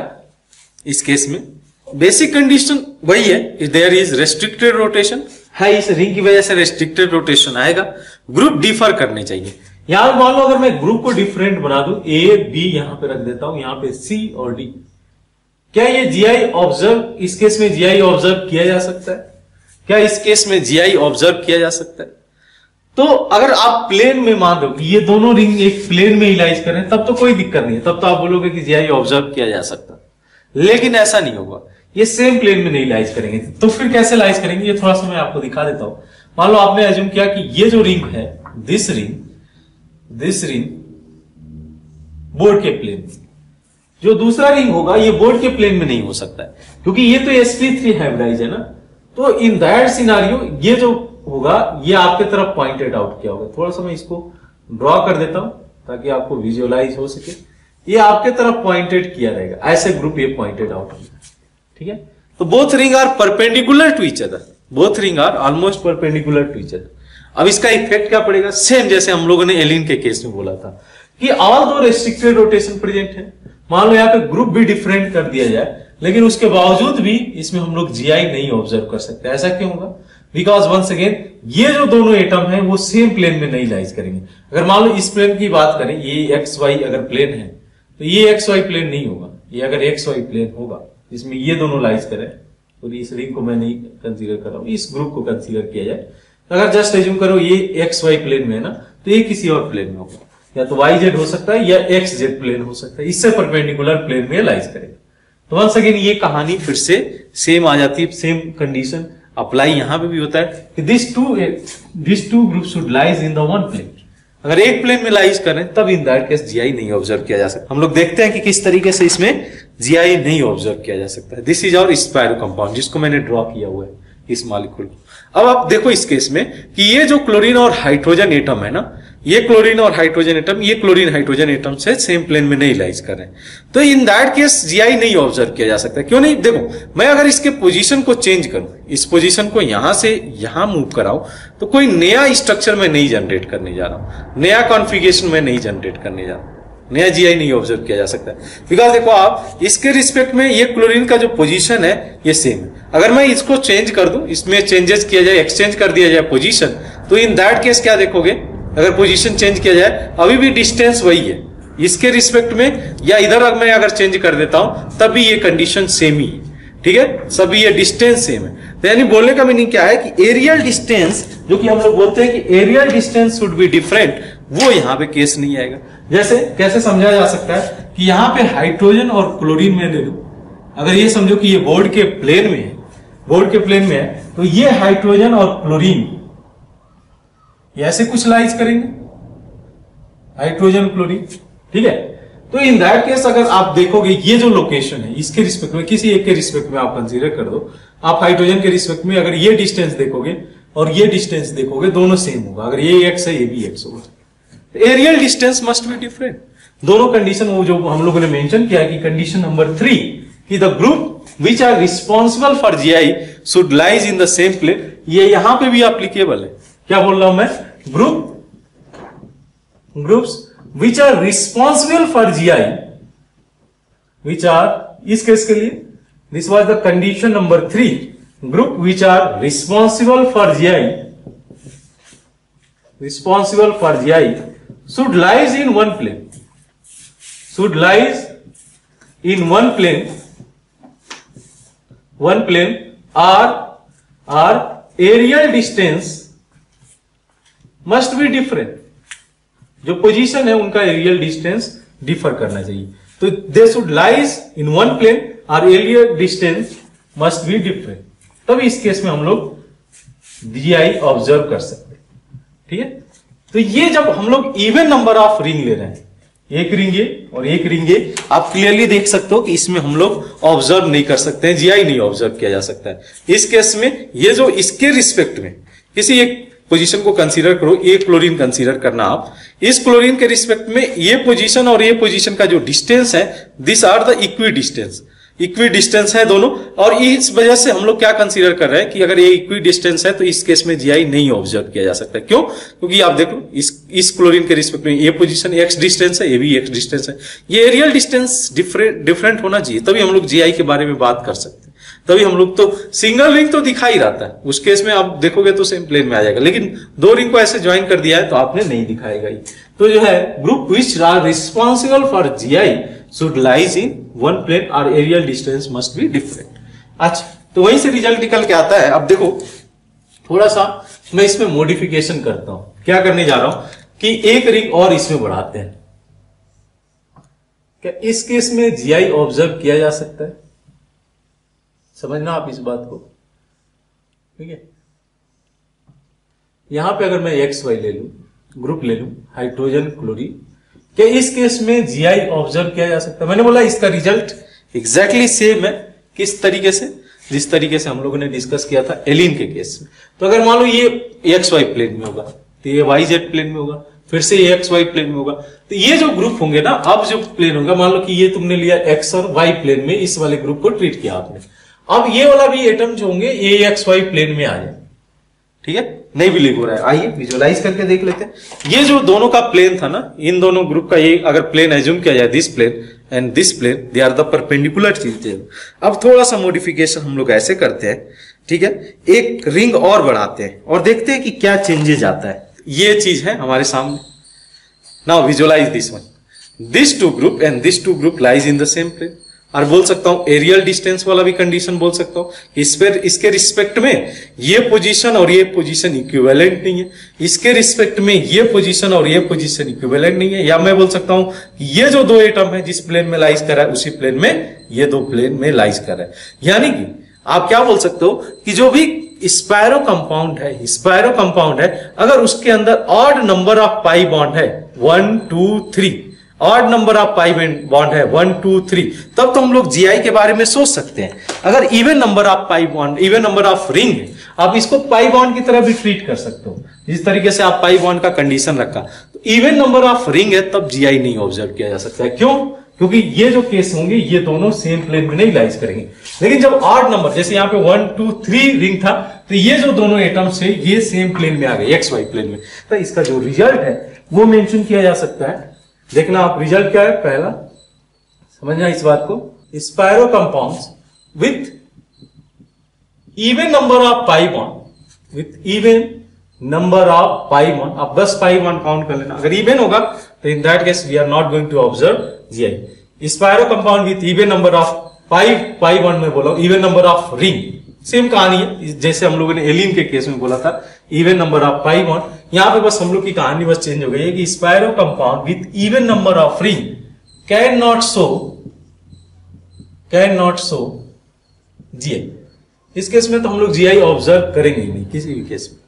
इस केस में? बेसिक कंडीशन वही है, देयर इज रेस्ट्रिक्टेड रोटेशन है, इस रिंग की वजह से रेस्ट्रिक्टेड रोटेशन आएगा, ग्रुप डिफर करने चाहिए। यहां मान लो अगर मैं ग्रुप को डिफरेंट बना दूं, ए बी यहां पे रख देता हूं, यहां पे सी और डी, क्या ये जीआई ऑब्जर्व, इस केस में जीआई ऑब्जर्व किया जा सकता है? क्या इस केस में जीआई ऑब्जर्व किया जा सकता है? तो अगर आप प्लेन में मान दो कि ये दोनों रिंग एक प्लेन में इलाइज करें तब तो कोई दिक्कत नहीं है, तब तो आप बोलोगे कि जीआई ऑब्जर्व किया जा सकता, लेकिन ऐसा नहीं होगा, ये सेम प्लेन में नहीं लाइज करेंगे। तो फिर कैसे लाइज करेंगे, ये थोड़ा सा मैं आपको दिखा देता हूं। मान लो आपने एज्यूम किया कि ये जो रिंग है, दिस रिंग बोर्ड के प्लेन में, जो दूसरा रिंग होगा ये बोर्ड के प्लेन में नहीं हो सकता है, क्योंकि ये तो sp3 हाइब्रिडाइज है ना। तो इन दैट सिनारियो ये जो होगा ये आपके तरफ पॉइंटेड आउट किया होगा। थोड़ा सा मैं इसको ड्रॉ कर देता हूं ताकि आपको विजुअलाइज हो सके। ये आपके तरफ पॉइंटेड किया रहेगा, ऐसे ग्रुप ये पॉइंटेड आउट होगा। ठीक है, तो both ring are perpendicular to each other, both ring are almost perpendicular to each other. अब इसका इफेक्ट क्या पड़ेगा? सेम जैसे हम लोगों ने एलिन के केस में बोला था कि ऑल दो रेस्ट्रिक्टेड रोटेशन प्रेजेंट है, मान लो यहाँ पे ग्रुप भी डिफरेंट कर दिया जाए, लेकिन उसके बावजूद भी इसमें हम लोग जीआई नहीं ऑब्जर्व कर सकते। ऐसा क्यों होगा? बिकॉज वंस अगेन ये जो दोनों एटम है वो सेम प्लेन में नहीं लाइज करेंगे। अगर मान लो इस प्लेन की बात करें, ये एक्स वाई अगर प्लेन है तो ये एक्स वाई प्लेन नहीं होगा। ये अगर एक्स वाई प्लेन होगा इसमें ये दोनों लाइज करें, और इस रिंग को मैं नहीं कंसीडर कर रहा हूं, इस ग्रुप को कंसीडर किया जाए। अगर जस्ट एज्यूम करो ये एक्स वाई प्लेन में है ना, तो ये किसी और प्लेन में होगा, या तो वाई जेड हो सकता है या एक्स जेड प्लेन हो सकता है, इससे परपेंडिकुलर प्लेन में लाइज करेगा। तो वंस अगेन ये कहानी फिर से सेम आ जाती है, सेम कंडीशन अप्लाई यहां पे भी होता है कि this two group should lies in the one plane. अगर एक प्लेन में लाइज करें तब इन दैट केस जीआई नहीं ऑब्जर्व किया जा सकता। हम लोग देखते हैं कि किस तरीके से इसमें जीआई नहीं ऑब्जर्व किया जा सकता है। दिस इज आवर स्पायरो कंपाउंड, जिसको मैंने ड्रॉ किया हुआ है इस मॉलिक्यूल को। अब आप देखो इस केस में कि ये जो क्लोरीन और हाइड्रोजन एटम है ना, ये क्लोरीन और हाइड्रोजन एटम, ये क्लोरीन हाइड्रोजन एटम से सेम प्लेन में नहीं लाइज कर रहे हैं, तो इन दैट केस जीआई नहीं ऑब्जर्व किया जा सकता। क्यों नहीं? देखो मैं अगर इसके पोजीशन को चेंज करूं, इस पोजीशन को यहां से यहां मूव कराऊं, तो कोई नया स्ट्रक्चर में नहीं जनरेट करने जा रहा हूं, नया कॉन्फ़िगरेशन में नहीं जनरेट करने जा रहा हूं, नया जीआई नहीं ऑब्जर्व किया जा सकता। बिकॉज देखो आप इसके रिस्पेक्ट में ये क्लोरीन का जो पोजीशन है ये सेम है। अगर मैं इसको चेंज कर दूं, इसमें चेंजेस किया जाए, एक्सचेंज कर दिया जाए पोजीशन, तो इन दैट केस क्या देखोगे, अगर पोजीशन चेंज किया जाए अभी भी डिस्टेंस वही है इसके रिस्पेक्ट में, या इधर मैं अगर चेंज कर देता हूं तब भी ये कंडीशन सेम ही है। ठीक है, सभी ये डिस्टेंस सेम है। तो यानी बोलने का मीनिंग क्या है कि एरियल डिस्टेंस, जो कि हम लोग बोलते हैं कि aerial distance should be different, वो यहां पे केस नहीं आएगा। जैसे कैसे समझाया जा सकता है कि यहां पे हाइड्रोजन और क्लोरीन में ले लो, अगर ये समझो कि ये बोर्ड के प्लेन में है, बोर्ड के प्लेन में है, तो ये हाइड्रोजन और क्लोरीन ये ऐसे कुछ लाइज करेंगे, हाइड्रोजन क्लोरीन। ठीक है, तो इन दैट केस अगर आप देखोगे ये जो लोकेशन है इसके रिस्पेक्ट में, किसी एक के रिस्पेक्ट में आप कंसीडर कर दो, आप हाइड्रोजन के रिस्पेक्ट में अगर ये डिस्टेंस देखोगे और ये डिस्टेंस देखोगे, दोनों सेम होगा। अगर ये एक्स है ये भी एक्स होगा, aerial distance must be different. दोनों कंडीशन वो जो हम लोगों ने मेंशन किया कि कंडीशन नंबर 3 कि the group which are responsible for GI should lies in the same plane, ये यहां पे भी एप्लीकेबल है। क्या बोल रहा हूं मैं? Groups which are responsible for GI, which are, इस केस के लिए this was the condition number 3, group which are responsible for GI, responsible for GI should lies in one plane, should lies in one plane, one plane, or aerial distance must be different। जो पोजीशन है उनका एरियल डिस्टेंस डिफर करना चाहिए, तो they should lies in one plane और aerial distance must be different, तब इस केस में हम लोग जीआई ऑब्जर्व कर सकते हैं। ठीक है, तो ये जब हम लोग इवन नंबर ऑफ रिंग ले रहे हैं, एक रिंग ये और एक रिंग ये, आप क्लियरली देख सकते हो कि इसमें हम लोग ऑब्जर्व नहीं कर सकते हैं, जीआई नहीं ऑब्जर्व किया जा सकता है। इस केस में ये जो इसके रिस्पेक्ट में किसी एक पोजीशन को कंसीडर करो, एक क्लोरीन कंसीडर करना आप, इस क्लोरीन के रिस्पेक्ट में ये पोजीशन और ये पोजीशन का जो डिस्टेंस है, this are the equidistance, equidistance है दोनों, और इस वजह से हम लोग क्या कंसीडर कर रहे हैं कि अगर ये इक्वी डिस्टेंस है तो इस केस में जीआई नहीं ऑब्जर्व किया जा सकता है। क्यों? क्योंकि आप देखो इस क्लोरीन के रिस्पेक्ट में ये पोजीशन एक्स डिस्टेंस है, ये भी एक्स डिस्टेंस है, ये एरियल डिस्टेंस डिफरेंट होना चाहिए, तभी हम लोग जीआई के बारे में बात कर सकते हैं। तभी हम लोग, तो सिंगल रिंग तो दिखा ही रहता है, उस केस में आप देखोगे तो सेम प्लेन में आ जाएगा, लेकिन दो रिंग को ऐसे ज्वाइन कर दिया है तो आपने नहीं दिखाएगा ही। तो जो है group which are responsible for GI should lies in one plane or aerial distance must be different। अच्छा, तो वहीं से रिजल्ट निकल के आता है। अब देखो थोड़ा सा मैं इसमें मॉडिफिकेशन करता हूं, क्या करने जा रहा हूं कि एक रिंग और इसमें बढ़ाते हैं। क्या इस केस में जीआई ऑब्जर्व किया जा सकता है? समझना आप इस बात को। ठीक है, यहां पे अगर मैं एक्स वाई ले लूं, ग्रुप ले लूं, हाइड्रोजन क्लोरीन, क्या इस केस में जीआई ऑब्जर्व किया जा सकता है? मैंने बोला इसका रिजल्ट एग्जैक्टली सेम है, किस तरीके से, जिस तरीके से हम लोगों ने डिस्कस किया था एलिन के केस में। तो अगर मान लो ये एक्स वाई प्लेन में होगा, तो ये वाई जेड प्लेन में होगा, फिर से ये एक्स वाई प्लेन में होगा, तो ये जो ग्रुप होंगे ना, अब जो प्लेन होगा, मान लो कि ये तुमने लिया एक्स और वाई प्लेन में, इस वाले ग्रुप को ट्रीट किया आपने, अब ये वाला भी एटम जो होंगे ये एक्स वाई प्लेन में आ जाए। ठीक है, नहीं बिलीव हो रहा है, आइए विजुअलाइज करके देख लेते हैं। ये जो दोनों का प्लेन था ना, इन दोनों ग्रुप का ये अगर प्लेन एज्यूम किया जाए, this plane and this plane, they are the perpendicular चीज। अब थोड़ा सा मॉडिफिकेशन हम लोग ऐसे करते हैं ठीक है, एक रिंग और बढ़ाते हैं और देखते हैं कि क्या चेंजेस आता है। ये चीज है हमारे सामने। Now visualise this one, this two group and this two group lies in the same plane. और बोल सकता हूं एरियल डिस्टेंस वाला भी कंडीशन बोल सकता हूं, इस पर इसके रिस्पेक्ट में ये पोजीशन और ये पोजीशन इक्विवेलेंट नहीं है, इसके रिस्पेक्ट में ये पोजीशन और ये पोजीशन इक्विवेलेंट नहीं है। या मैं बोल सकता हूं कि ये जो दो एटम है जिस प्लेन में लाइज कर रहा है उसी प्लेन में ये दो प्लेन में लाइज कर रहा है। यानी कि आप क्या बोल सकते हो कि जो भी स्पायरो कंपाउंड है, अगर उसके अंदर odd number of pi bond है 1 2 3, odd number of pi bond है 1 2 3, तब तो हम लोग जीआई के बारे में सोच सकते हैं। अगर even number of pi bond, even number of ring है, आप इसको पाई बॉन्ड की तरह भी ट्रीट कर सकते हो, जिस तरीके से आप पाई बॉन्ड का कंडीशन रखा। तो इवन नंबर ऑफ रिंग है तब जीआई नहीं ऑब्जर्व किया जा सकता है। क्यों? क्योंकि ये जो केस होंगे ये दोनों सेम प्लेन में नहीं लाइज करेंगे। लेकिन जब ऑड नंबर, जैसे यहाँ पे 1 2 3 रिंग था, तो ये जो दोनों एटम्स है ये सेम प्लेन में आ गए, एक्स वाई प्लेन में, तो इसका जो रिजल्ट है वो मेंशन किया जा सकता है। देखना आप रिजल्ट क्या है, पहला समझना इस बात को, spiro compounds with even number of pi bond, with even number of pi bond. आप 10 पाई बॉन्ड काउंट कर लेना, अगर इवन होगा तो in that case we are not going to observe GI. Spiro compound with even number of pi bond में बोला, even number of ring, same कहानी है जैसे हम लोगों ने एलिन के केस में बोला था, even number of pi bond. यहां पे बस हम लोग की कहानी बस चेंज हो गई है कि spiro compound with even number of ring can not show GI. इस केस में तो हम लोग जीआई ऑब्जर्व करेंगे ही नहीं किसी भी केस में,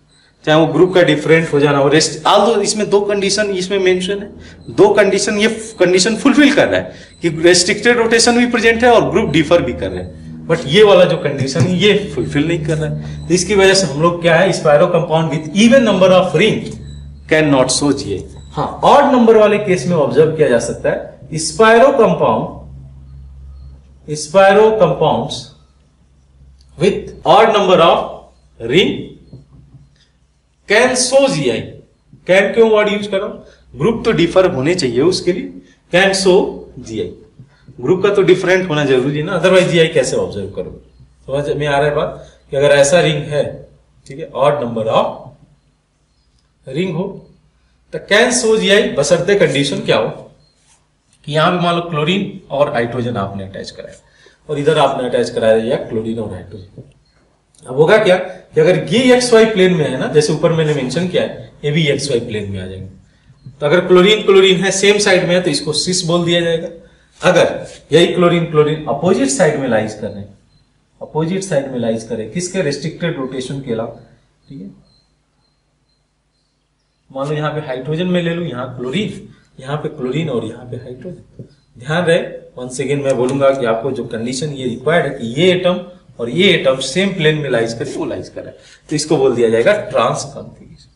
चाहे वो ग्रुप का डिफरेंट हो जाना हो। आल्दो इसमें दो कंडीशन इसमें मेंशन है, दो कंडीशन, ये कंडीशन फुलफिल कर रहा है कि रेस्ट्रिक्टेड रोटेशन भी प्रेजेंट है और ग्रुप डिफर भी कर रहे हैं, बट ये वाला जो कंडीशन है ये फुलफिल नहीं कर रहा है। तो इसकी वजह से हम लोग क्या है, spiro compound with even number of ring can not show GI. हाँ, ऑड नंबर वाले केस में ऑब्जर्व किया जा सकता है spiro compounds with odd number of ring can show GI. Can क्यों वर्ड यूज कर रहा हूं, ग्रुप तो डिफर होने चाहिए उसके लिए, कैन शो जीआई, ग्रुप का तो डिफरेंट होना जरूरी है ना, अदरवाइज जीआई कैसे ऑब्जर्व करोगे। समझ में आ रहा है बात कि अगर ऐसा रिंग है, ठीक है, ऑड नंबर ऑफ रिंग हो तो कैन शो जीआई, बशर्ते कंडीशन क्या हो कि यहां पे मान लो क्लोरीन और हाइड्रोजन आपने अटैच कराया और इधर आपने अटैच कराया क्लोरीन और हाइड्रोजन। अब होगा क्या कि अगर ये एक्स वाई प्लेन में है ना, जैसे ऊपर मैंने मेंशन किया है, ये भी एक्स वाई प्लेन में आ जाएंगे। तो अगर क्लोरीन है सेम साइड में है तो इसको सिस बोल दिया जाएगा। अगर यही क्लोरीन अपोजिट साइड में लाइज कर रहे हैं, अपोजिट साइड में लाइज करें किसके, रेस्ट्रिक्टेड रोटेशन के अलावा, ठीक है। मान लो यहां पे हाइड्रोजन में ले लू, यहां पे क्लोरीन और यहां पे हाइड्रोजन। ध्यान रहे, वंस अगेन मैं बोलूंगा कि आपको जो कंडीशन ये रिक्वायर्ड है कि ये एटम और ये एटम सेम प्लेन में लाइज करे, वो लाइज करे, तो इसको बोल दिया जाएगा ट्रांस कॉन्फिगरेशन,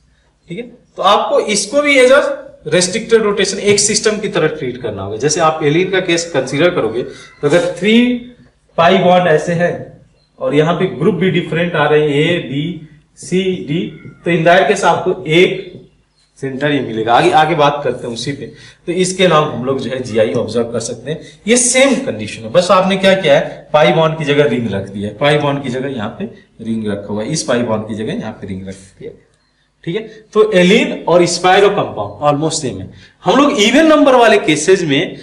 ठीक है। तो आपको इसको भी एज अ रेस्ट्रिक्टेड रोटेशन एक सिस्टम की तरह ट्रीट करना होगा। जैसे आप एलिन का केस कंसीडर करोगे तो अगर 3 पाई बॉन्ड ऐसे है और यहां पे ग्रुप भी डिफरेंट आ रहे हैं, ए बी सी डी, तो इन दैट केस आपको एक सेंटर ही मिलेगा। आगे बात करते हैं उसी पे। तो इसके अलावा हम लोग जो है जीआई ऑब्जर्व कर सकते हैं। ये सेम कंडीशन है, बस आपने क्या किया है, पाई बॉन्ड की जगह रिंग रख दिया है, पाई बॉन्ड की जगह यहाँ पे रिंग रखा हुआ है, इस पाई बॉन्ड की जगह यहाँ पे रिंग रख दिया, ठीक है। तो एलिन और स्पायरो कंपाउंड ऑलमोस्ट सेम है। हम लोग इवन नंबर वाले केसेस में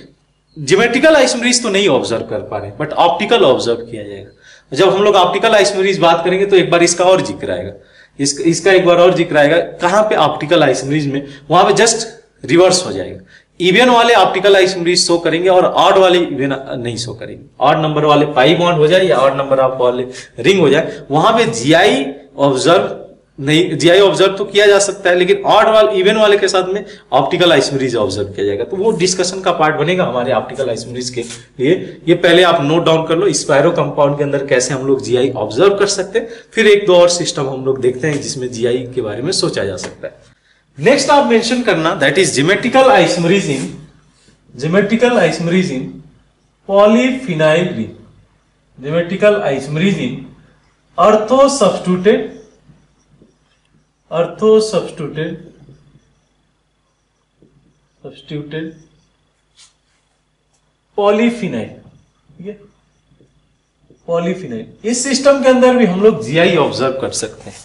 ज्योमेट्रिकल आइसोमेरिज तो नहीं ऑब्जर्व कर पा रहे, बट ऑप्टिकल ऑब्जर्व किया जाएगा। जब हम लोग ऑप्टिकल आइसोमेरिज बात करेंगे तो एक बार इसका और जिक्र आएगा, इसका एक बार और जिक्र आएगा। कहां पे, ऑप्टिकल आइसोमेरिज में, वहां पे जस्ट रिवर्स हो जाएगा। इवन वाले ऑप्टिकल आइसोमेरिज शो करेंगे और ऑड वाले इवन नहीं शो करेंगे। ऑड नंबर वाले पाई बॉन्ड हो जाए या ऑड नंबर ऑफ वाले रिंग हो जाए, वहां पे जीआई ऑब्जर्व नहीं, जीआई ऑब्जर्व तो किया जा सकता है, लेकिन ऑड वाले इवन वाले के साथ में ऑप्टिकल आइसोमेरिज ऑब्जर्व किया जाएगा। तो वो डिस्कशन का पार्ट बनेगा हमारे ऑप्टिकल आइसोमेरिज के लिए। ये पहले आप नोट डाउन कर लो, स्पायरो कंपाउंड के अंदर कैसे हम लोग जीआई ऑब्जर्व कर सकते हैं। फिर एक दो और सिस्टम हम लोग देखते हैं जिसमें जीआई के बारे में सोचा जा सकता है। नेक्स्ट आप मेंशन करना, that is geometrical isomerism in polyphenyl ring, geometrical isomerism in ortho substituted polyphenyl, ठीक है, पॉलीफिनाइल। इस सिस्टम के अंदर भी हम लोग जीआई ऑब्जर्व कर सकते हैं।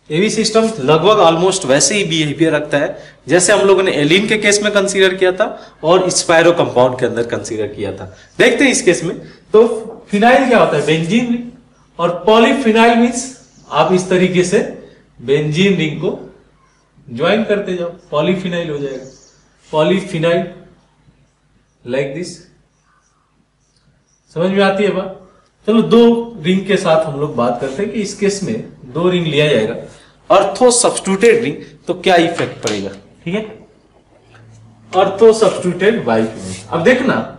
ये भी सिस्टम लगभग ऑलमोस्ट वैसे ही बिहेवियर रखता है जैसे हम लोगों ने एलिन के केस में कंसीडर किया था और स्पायरो कंपाउंड के अंदर कंसीडर किया था। देखते हैं इस केस में। तो फिनाइल क्या होता है? Benzene ring. और पॉलीफिनाइल मीन्स आप इस तरीके से बेंजीन रिंग को ज्वाइन करते जाओ, पॉलीफिनाइल हो जाएगा। Polyphenyl like this. समझ में आती है बात? चलो दो रिंग के साथ हम लोग बात करते हैं कि इस केस में दो रिंग लिया जाएगा, अर्थो सब्स्टिट्यूटेड रिंग, तो क्या इफेक्ट पड़ेगा। ठीक है, अर्थो सब्स्टिट्यूटेड बाइफिनाइल। अब देखना,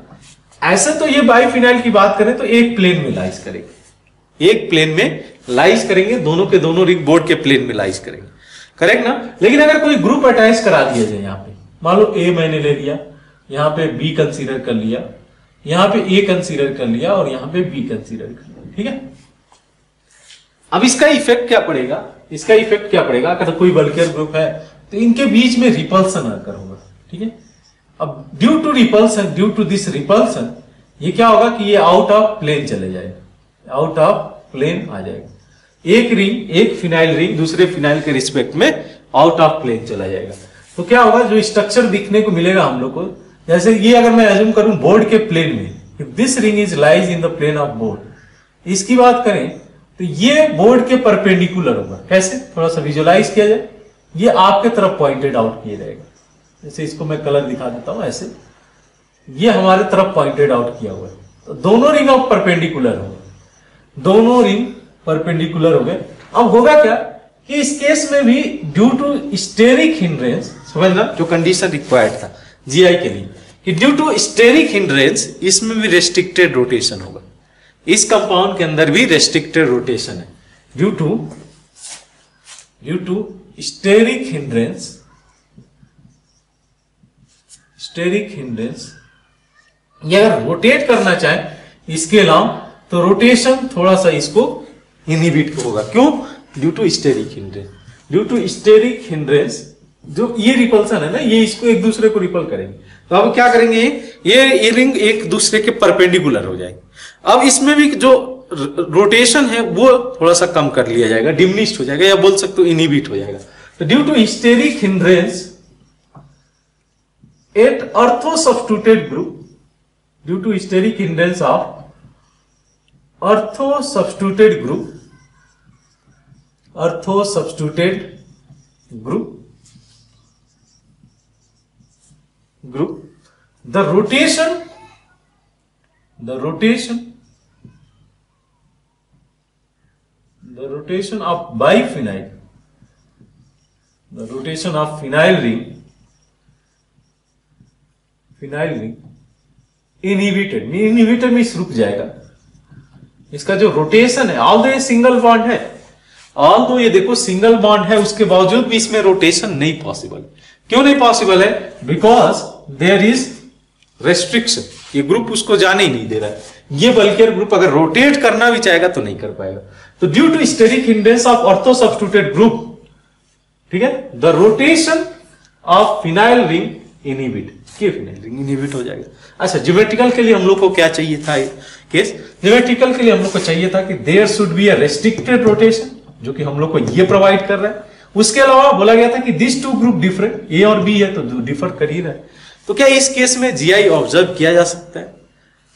ऐसे तो ये बाइफिनाइल की बात करें तो एक प्लेन में लाइज करेंगे, एक प्लेन में लाइज करेंगे, दोनों के दोनों रिंग बोर्ड के प्लेन में लाइज करेंगे, करेक्ट ना। लेकिन अगर कोई ग्रुप अटैच करा दिया जाए, यहां पे मान लो ए मैंने ले लिया, यहां पे बी कंसीडर कर लिया, यहां पे ए कंसीडर कर लिया और यहां पे बी कंसीडर कर लिया, ठीक है। अब इसका इफेक्ट क्या पड़ेगा? इसका इफेक्ट क्या पड़ेगा? अगर कोई बल्कियर ग्रुप है तो इनके बीच में रिपल्सन आकर होगा, ठीक है। अब due to repulsion, due to this repulsion, ये क्या होगा कि ये आउट ऑफ प्लेन चले जाएगा, आउट ऑफ प्लेन आ जाएगा। एक रिंग, एक फिनाइल रिंग दूसरे फिनाइल के रिस्पेक्ट में आउट ऑफ प्लेन चला जाएगा। तो क्या होगा, जो स्ट्रक्चर दिखने को मिलेगा हम लोग को, जैसे ये अगर मैं एज्यूम करूं बोर्ड के प्लेन में, if this ring is lies in the plane of board, इसकी बात करें तो ये बोर्ड के परपेंडिकुलर होगा। कैसे, थोड़ा सा विजुअलाइज किया जाए, ये आपके तरफ पॉइंटेड आउट किया जाएगा। जैसे इसको मैं कलर दिखा देता हूं, ऐसे ये हमारे तरफ पॉइंटेड आउट किया हुआ है। तो दोनों रिंग ऑफ परपेंडिकुलर हो गए, दोनों रिंग परपेंडिकुलर हो गए। अब होगा क्या कि इस केस में भी ड्यू टू स्टेरिक हिंड्रेंस, समझना जो कंडीशन रिक्वायर्ड था जीआई के लिए, कि ड्यू टू स्टेरिक हिंड्रेंस इसमें भी रेस्ट्रिक्टेड रोटेशन होगा। इस कंपाउंड के अंदर भी रेस्ट्रिक्टेड रोटेशन है due to steric hindrance. Steric hindrance ये अगर रोटेट करना चाहे इसके अलावा तो रोटेशन थोड़ा सा इसको इनहिबिट होगा। क्यों? Due to steric hindrance. Due to steric hindrance, जो ये रिपल्सन है ना, ये इसको एक दूसरे को रिपल करेंगे। तो अब क्या करेंगे, ये रिंग एक दूसरे के परपेंडिकुलर हो जाएंगे। अब इसमें भी जो रोटेशन है वो थोड़ा सा कम कर लिया जाएगा, डिमिनिश्ड हो जाएगा, या बोल सकते हो इनहिबिट हो जाएगा। तो due to steric hindrance at ortho substituted group, due to steric hindrance of ortho substituted group, ortho substituted group, the rotation of biphenyl, the rotation of phenyl ring inhibited means रुक जाएगा। इसका जो रोटेशन है, ऑल दो ये सिंगल बॉन्ड है, ऑल दो ये देखो सिंगल बॉन्ड है, उसके बावजूद भी इसमें रोटेशन नहीं पॉसिबल। क्यों नहीं पॉसिबल है? बिकॉज देयर इज रेस्ट्रिक्शन, ये ग्रुप उसको जाने ही नहीं दे रहा है। ये बल्कियर ग्रुप अगर रोटेट करना भी चाहेगा तो नहीं कर पाएगा। तो due to steric hindrance of ortho substituted group, ठीक है, the rotation of phenyl ring inhibit, ये फिनाइल रिंग इनहिबिट हो जाएगा। अच्छा, ज्योमेट्रिकल के लिए हम लोग को क्या चाहिए था केस? ज्योमेट्रिकल के लिए हम लोग को चाहिए था कि there should be a restricted rotation, जो कि हम लोग को ये प्रोवाइड कर रहा है। उसके अलावा बोला गया था कि दिस टू ग्रुप डिफरेंट, ए और बी है तो डिफर कर ही रहा है। तो क्या इस केस में जीआई ऑब्जर्व किया जा सकता है?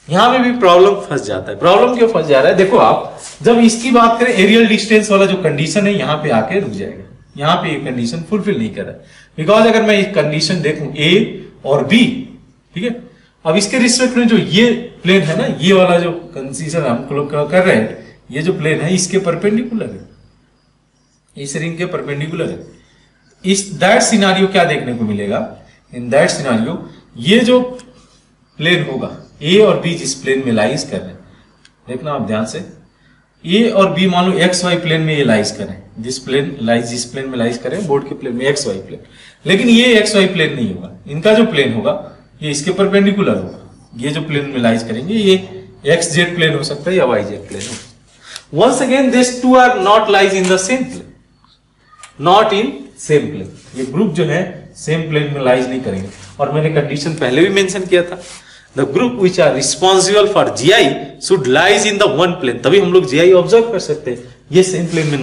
यहां पे भी प्रॉब्लम फंस जाता है। प्रॉब्लम क्यों फंस जा रहा है? देखो, आप जब इसकी बात करें, एरियल डिस्टेंस वाला जो कंडीशन है यहां पे आके रुक जाएगा, यहां पे ये कंडीशन फुलफिल नहीं कर रहा है। बिकॉज अगर मैं एक कंडीशन देखूं ए और बी, ठीक है, अब इसके रिस्पेक्ट में जो ये प्लेन है ना, ये वाला जो कंसीजन हम लोग कर रहे हैं, ये जो प्लेन है इसके परपेंडिकुलर है, इस रिंग के परपेंडिकुलर है। इस दैट सिनारियो क्या देखने को मिलेगा? इन दैट सिनारियो ये जो प्लेन होगा, ए और बी जिस प्लेन में लाइज कर रहे हैं, देखना आप ध्यान से, ए और बी मान लो एक्स वाई प्लेन में ये लाइज करें, जिस प्लेन में लाइज करें बोर्ड के प्लेन में एक्स वाई प्लेन, लेकिन ये एक्स वाई प्लेन नहीं होगा। इनका जो प्लेन होगा ये इसके परपेंडिकुलर होगा। ये जो प्लेन में लाइज करेंगे ये एक्स जेड प्लेन हो सकता है या वाई जेड प्लेन हो। Once again this two are not lies in the same plane, not in same plane. ये ग्रुप जो है सेम प्लेन में लाइज नहीं करेंगे। और मैंने कंडीशन पहले भी मेंशन किया था, the group which are responsible for GI should lies in the one plane, तभी हम लोग जीआई ऑब्जर्व कर सकते हैं, ये सेम प्लेन में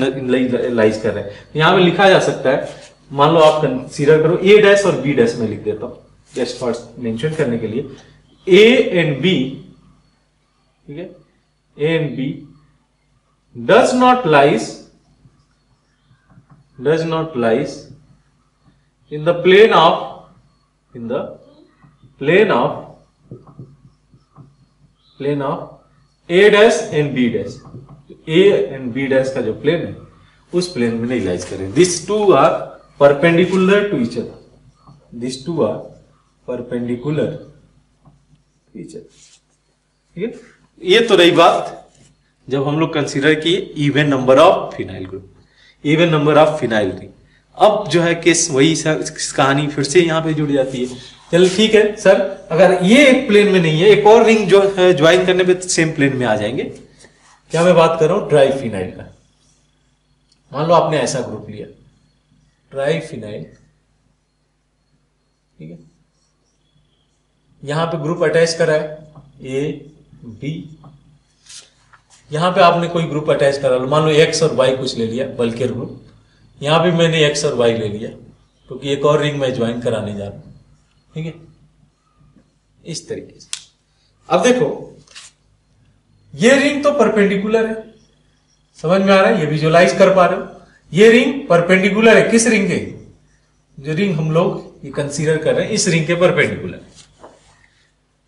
लाइज कर रहे हैं। यहां पे लिखा जा सकता है, मान लो आप कंसीडर करो ए डैश और बी डैश में लिख देता हूं जस्ट फॉर मेंशन करने के लिए, ए एंड बी, ठीक है, A and B does not lies in the plane of A dash and B dash, A and B dash का जो प्लेन है उस प्लेन में नहीं लाइज करें। These two are perpendicular to each other, ठीक है। ये तो रही बात जब हम लोग कंसीडर किए even number of phenyl group, even number of phenyl ring. अब जो है केस वही कहानी फिर से यहां पे जुड़ जाती है। चल ठीक है सर, अगर ये एक प्लेन में नहीं है, एक और रिंग जो है ज्वाइन करने पे सेम प्लेन में आ जाएंगे। क्या मैं बात कर रहा हूं ट्राई फिनाइल का। मान लो आपने ऐसा ग्रुप लिया ट्राई फिनाइल, ठीक है, यहां पे ग्रुप अटैच करा है ए बी, यहां पे आपने कोई ग्रुप अटैच करा लो, मान लो एक्स और वाई कुछ ले लिया बल्केर ग्रुप, यहां पे मैंने एक्स और वाई ले लिया क्योंकि एक और रिंग मैं ज्वाइन कराने जा रहा हूं, ठीक है, इस तरीके से। अब देखो ये रिंग तो परपेंडिकुलर है, समझ में आ रहा है, ये विजुअलाइज कर पा रहे हो, ये रिंग परपेंडिकुलर है किस रिंग के, जो रिंग हम लोग ये कंसीडर कर रहे हैं इस रिंग के परपेंडिकुलर।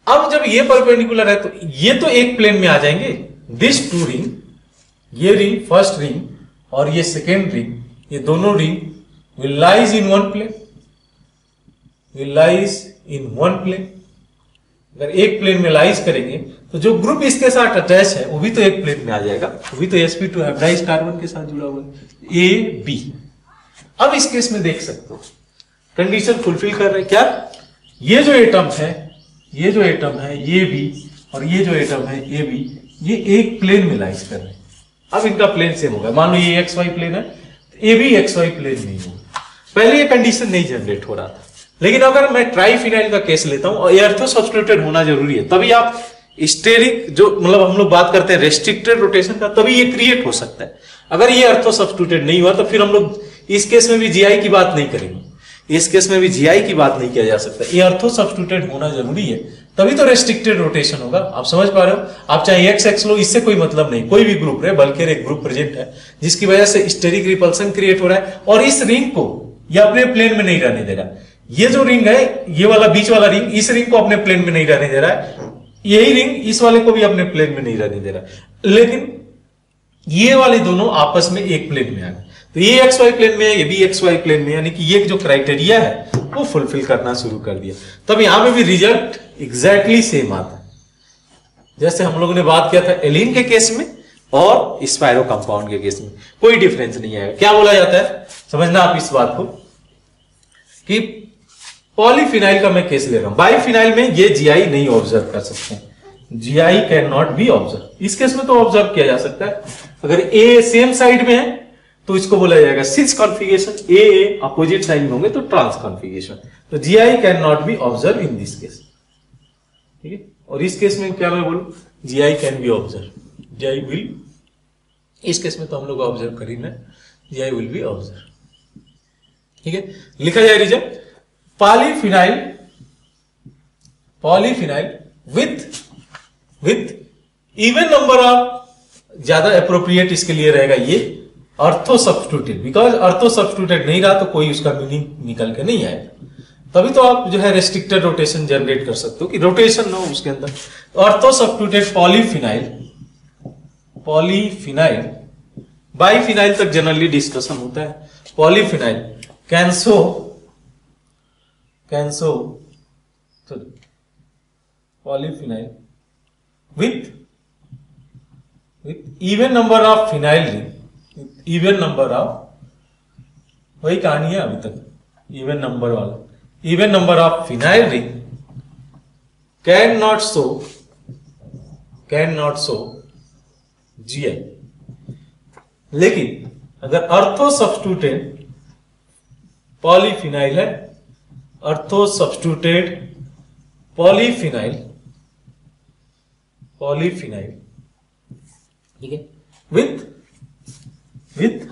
अब जब ये परपेंडिकुलर है तो ये तो एक प्लेन में आ जाएंगे, दिस टू रिंग, ये रिंग फर्स्ट रिंग और ये सेकेंड रिंग, ये दोनों ring will lies in one plane, अगर एक प्लेन में लाइज करेंगे तो जो ग्रुप इसके साथ अटैच है वो भी तो एक प्लेन में आ जाएगा, वो भी तो sp2 हाइब्रिडाइज्ड कार्बन के साथ जुड़ा हुआ है, ए बी। अब इस केस में देख सकते हो कंडीशन फुलफिल कर रहे हैं क्या, ये जो एटम है ये बी और ये जो एटम है ए बी, ये एक प्लेन में लाइज कर रहे हैं। अब इनका प्लेन सेम होगा, मान लो ये एक्स वाई प्लेन है, ए भी एक्स वाई प्लेन नहीं होगा। पहले ये कंडीशन नहीं जनरेट हो रहा था, लेकिन अगर मैं ट्राइफिनाइल का केस लेता हूं और एर्थो सब्स्टिट्यूटेड होना जरूरी है, तभी आप स्टेरिक जो मतलब हम लोग बात करते हैं रेस्ट्रिक्टेड रोटेशन का, तभी ये क्रिएट हो सकता है। अगर ये अर्थो सब्स्टिट्यूटेड नहीं हुआ तो फिर हम लोग इस केस में भी जीआई की बात नहीं करेंगे, इस केस में भी जीआई की बात नहीं किया जा सकता। ये अर्थो सब्स्टिट्यूटेड होना जरूरी है, तभी तो रेस्ट्रिक्टेड रोटेशन होगा। आप समझ पा रहे हो, आप चाहे एक्स एक्स लो, इससे कोई मतलब नहीं, कोई भी ग्रुप रहे, बल्कि एक ग्रुप प्रेजेंट है जिसकी वजह से स्टेरिक रिपल्सन क्रिएट हो रहा है और इस रिंग को ये अपने प्लेन में नहीं रहने दे रहा। ये जो रिंग है, ये वाला बीच वाला रिंग, इस रिंग को अपने प्लेन में नहीं रहने दे रहा है, यही रिंग इस वाले को भी अपने प्लेन में नहीं रहने दे रहा, लेकिन ये वाले दोनों आपस में एक प्लेन में आ गए। तो ये एक्स वाई प्लेन में है, ये भी एक्स वाई प्लेन में, यानी कि ये जो क्राइटेरिया है वो फुलफिल करना शुरू कर दिया। तब यहां पे भी रिजल्ट एग्जैक्टली सेम आता है, जैसे हम लोगों ने बात किया था एलिन के केस में और स्पायरो कंपाउंड के केस में, कोई डिफरेंस नहीं आएगा। क्या बोला जाता है, समझना आप इस बात को, कि पॉलीफिनाइल का मैं केस ले रहा हूं, बाइफिनाइल में ये जीआई नहीं ऑब्जर्व कर सकते हैं, GI can not be observe. इस केस में तो ऑब्जर्व किया जा सकता है, अगर ए सेम साइड में है तो इसको बोला जाएगा सिस कॉन्फिगरेशन, ए अपोजिट साइड में होंगे तो ट्रांस कॉन्फिगरेशन। तो GI can not be observe in this case, ठीक है। और इस केस में क्या मैं बोलूं, GI can B observe, GI will, इस केस में तो हम लोग ऑब्जर्व करेंगे, जीआई विल बी ऑब्जर्व, ठीक है। लिखा जाए result, polyphenyl with even number of, ज्यादा अप्रोप्रिएट इसके लिए रहेगा ये अर्थो सब्स्टिट्यूटेड, बिकॉज अर्थो सब्स्टिट्यूटेड नहीं रहा तो कोई उसका मीनिंग निकल के नहीं आएगा। तभी तो आप जो है रेस्ट्रिक्टेड रोटेशन जनरेट कर सकते हो कि रोटेशन ना हो उसके अंदर। अर्थो सब्स्टिट्यूटेड पॉलीफिनाइल, बाइफिनाइल तक जनरली डिस्कशन होता है। Polyphenyl can show polyphenyl with even number of phenyl ring, even number of, वही कहानी है अभी तक, even number वाला, even number of phenyl ring cannot show GI। लेकिन अगर अर्थो सब्स्टिट्यूटेड पॉलीफिनाइल है, अर्थो सब्स्टिट्यूटेड पॉलीफिनाइल पॉलीफिनाइल, ठीक है, with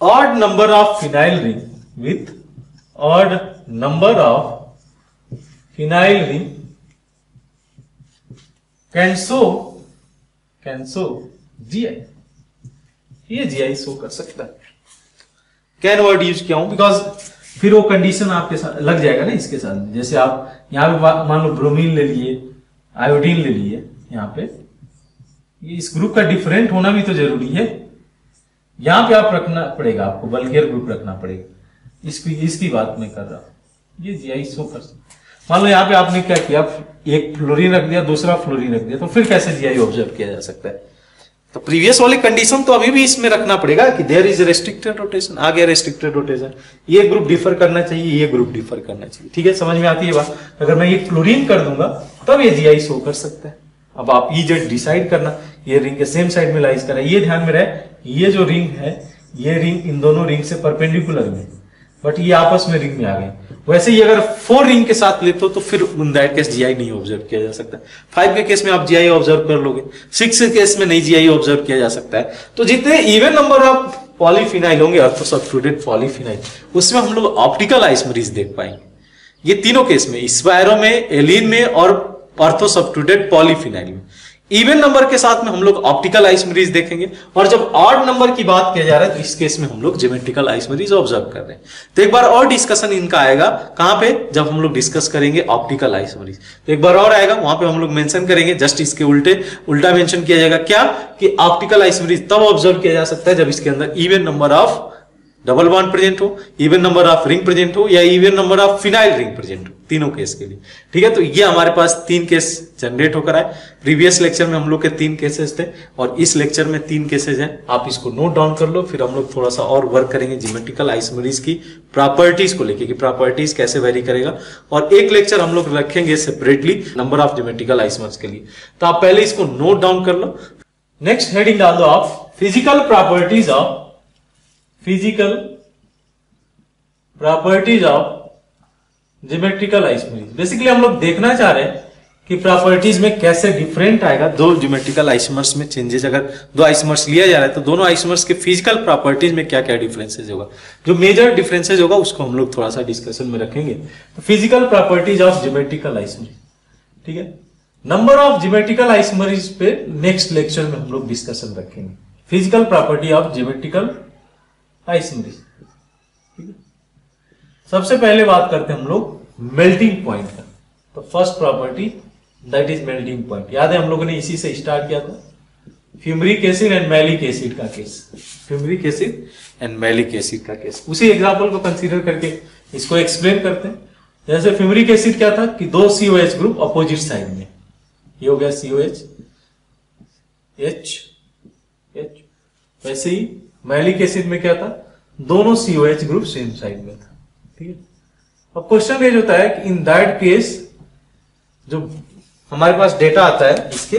odd number of phenyl ring, with odd number of phenyl ring can show GI, ये जीआई शो कर सकता है। कैन वर्ड यूज किया हूं बिकॉज फिर वो कंडीशन आपके साथ लग जाएगा ना इसके साथ। जैसे आप यहां पे मान लो ब्रोमीन ले लिए, आयोडीन ले लिए, यहां पे ये इस ग्रुप का डिफरेंट होना भी तो जरूरी है। यहां पे आप रखना पड़ेगा, आपको बल्कियर ग्रुप रखना पड़ेगा। इसकी बात मैं कर रहा हूं, ये जीआई शो कर सकता। मान लो यहाँ पे आपने क्या किया, एक फ्लोरीन रख दिया, दूसरा फ्लोरीन रख दिया, तो फिर कैसे जीआई ऑब्जर्व किया जा सकता है? तो प्रीवियस वाली कंडीशन तो अभी भी इसमें रखना पड़ेगा कि देयर इज रेस्ट्रिक्टेड रोटेशन, आ गया रेस्ट्रिक्टेड रोटेशन, ये ग्रुप डिफर करना चाहिए, ये ग्रुप डिफर करना चाहिए, ठीक है, समझ में आती है बात। अगर मैं ये फ्लोरीन कर दूंगा तब ये जीआई शो कर सकता है। अब आप ये डिसाइड करना, ये रिंग के सेम साइड में लाइज करा, ये ध्यान में रहे, ये जो रिंग है, ये रिंग इन दोनों रिंग से परपेंडिकुलर में, बट ये आपस में रिंग में आ गए। वैसे ही अगर 4 रिंग के साथ लेते हो तो फिर इन दैट केस जीआई नहीं ऑब्जर्व किया जा सकता। 5 के केस में आप जीआई ऑब्जर्व कर लोगे, 6 के केस में नहीं जीआई ऑब्जर्व किया जा सकता है। तो जितने इवन नंबर ऑफ पॉलीफिनाइल होंगे, अर्थोसब्स्टिट्यूटेड पॉलीफिनाइल, उसमें हम लोग ऑप्टिकल आइसोमरेज देख पाएंगे। ये तीनों केस में, स्पायरो में, एलीन में और अर्थोसब्स्टिट्यूटेड पॉलीफिनाइल में इवन नंबर के साथ में हम लोग ऑप्टिकल आइसोमरेज देखेंगे। और जब ऑड नंबर की बात किया जा रहा है तो इस केस में हम लोग ज्योमेट्रिकल आइसोमरेज ऑब्जर्व कर रहे हैं। तो एक बार और डिस्कशन इनका आएगा, कहां पे? जब हम लोग डिस्कस करेंगे ऑप्टिकल आइसोमरेज, तो एक बार और आएगा, वहां पे हम लोग मेंशन करेंगे, जस्ट इसके उल्टा मेंशन किया जाएगा, क्या कि ऑप्टिकल आइसोमरेज तब ऑब्जर्व किया जा सकता है जब इसके अंदर even number of double bond present हो, even number of ring present हो, या even number of phenyl ring present हो, तीनों केस के लिए, ठीक है। तो ये हमारे पास 3 केस जनरेट होकर आए। प्रीवियस लेक्चर में हम लोग के 3 केसेस थे और इस लेक्चर में 3 केसेस हैं। आप इसको नोट डाउन कर लो, फिर हम लोग थोड़ा सा और वर्क करेंगे ज्योमेट्रिकल आइसोमरेज की प्रॉपर्टीज को लेके, कि प्रॉपर्टीज कैसे वेरी करेगा। और एक लेक्चर हम लोग रखेंगे separately number of geometrical isomers के लिए। तो आप पहले इसको नोट डाउन कर लो। नेक्स्ट हेडिंग डाल दो आप, physical properties of geometrical isomerase. Basically हम लोग देखना चाह रहे हैं कि प्रॉपर्टीज में कैसे डिफरेंट आएगा। 2 ज्योमेट्रिकल आइसोमर्स में चेंजेस, अगर 2 आइसोमर्स लिया जा रहा है तो दोनों आइसोमर्स के फिजिकल प्रॉपर्टीज में क्या क्या डिफरेंसेज होगा। जो मेजर डिफरेंसेज होगा उसको हम लोग थोड़ा सा डिस्कशन में रखेंगे। तो physical properties of geometrical isomerase, ठीक है। नंबर ऑफ ज्योमेट्रिकल आइसोमरेज पे नेक्स्ट लेक्चर में हम लोग डिस्कशन रखेंगे। Physical property of geometrical isomerase, ठीक है। सबसे पहले बात करते हैं हम लोग मेल्टिंग पॉइंट का। तो first property that is melting point. याद है हम लोगों ने इसी से स्टार्ट किया था, fumaric acid and maleic acid का case, fumaric acid and maleic acid का केस। उसी एग्जांपल को कंसीडर करके इसको एक्सप्लेन करते हैं। जैसे फ्यूमरिक एसिड क्या था कि 2 COH ग्रुप अपोजिट साइड में, ये हो गया COH H। वैसे ही मैलिक एसिड में क्या था, दोनों COH ग्रुप सेम साइड में था, ठीक है। अब क्वेश्चन रेज होता है कि इन दैट केस जो हमारे पास डेटा आता है इसके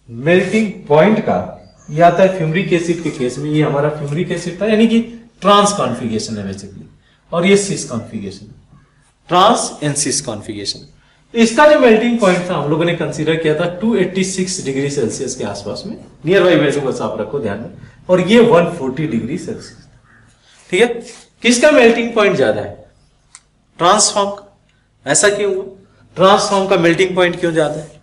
मेल्टिंग पॉइंट का, ये आता है फ्यूमरिक एसिड के केस में। ये हमारा फ्यूमरिक एसिड था, यानी कि ट्रांस कॉन्फिगरेशन है बेसिकली, और ये cis configuration, trans and cis configuration. इसका जो मेल्टिंग पॉइंट था हम लोगों ने कंसीडर किया था 286 डिग्री सेल्सियस के आसपास में। नियर बाई वैल्यू बस आप रखो ध्यान में, और ये 140 डिग्री सेल्सियस, ठीक है। किसका मेल्टिंग पॉइंट ज्यादा है? ट्रांसफॉर्म का। ऐसा क्यों हुआ? ट्रांसफॉर्म का मेल्टिंग पॉइंट क्यों ज्यादा है?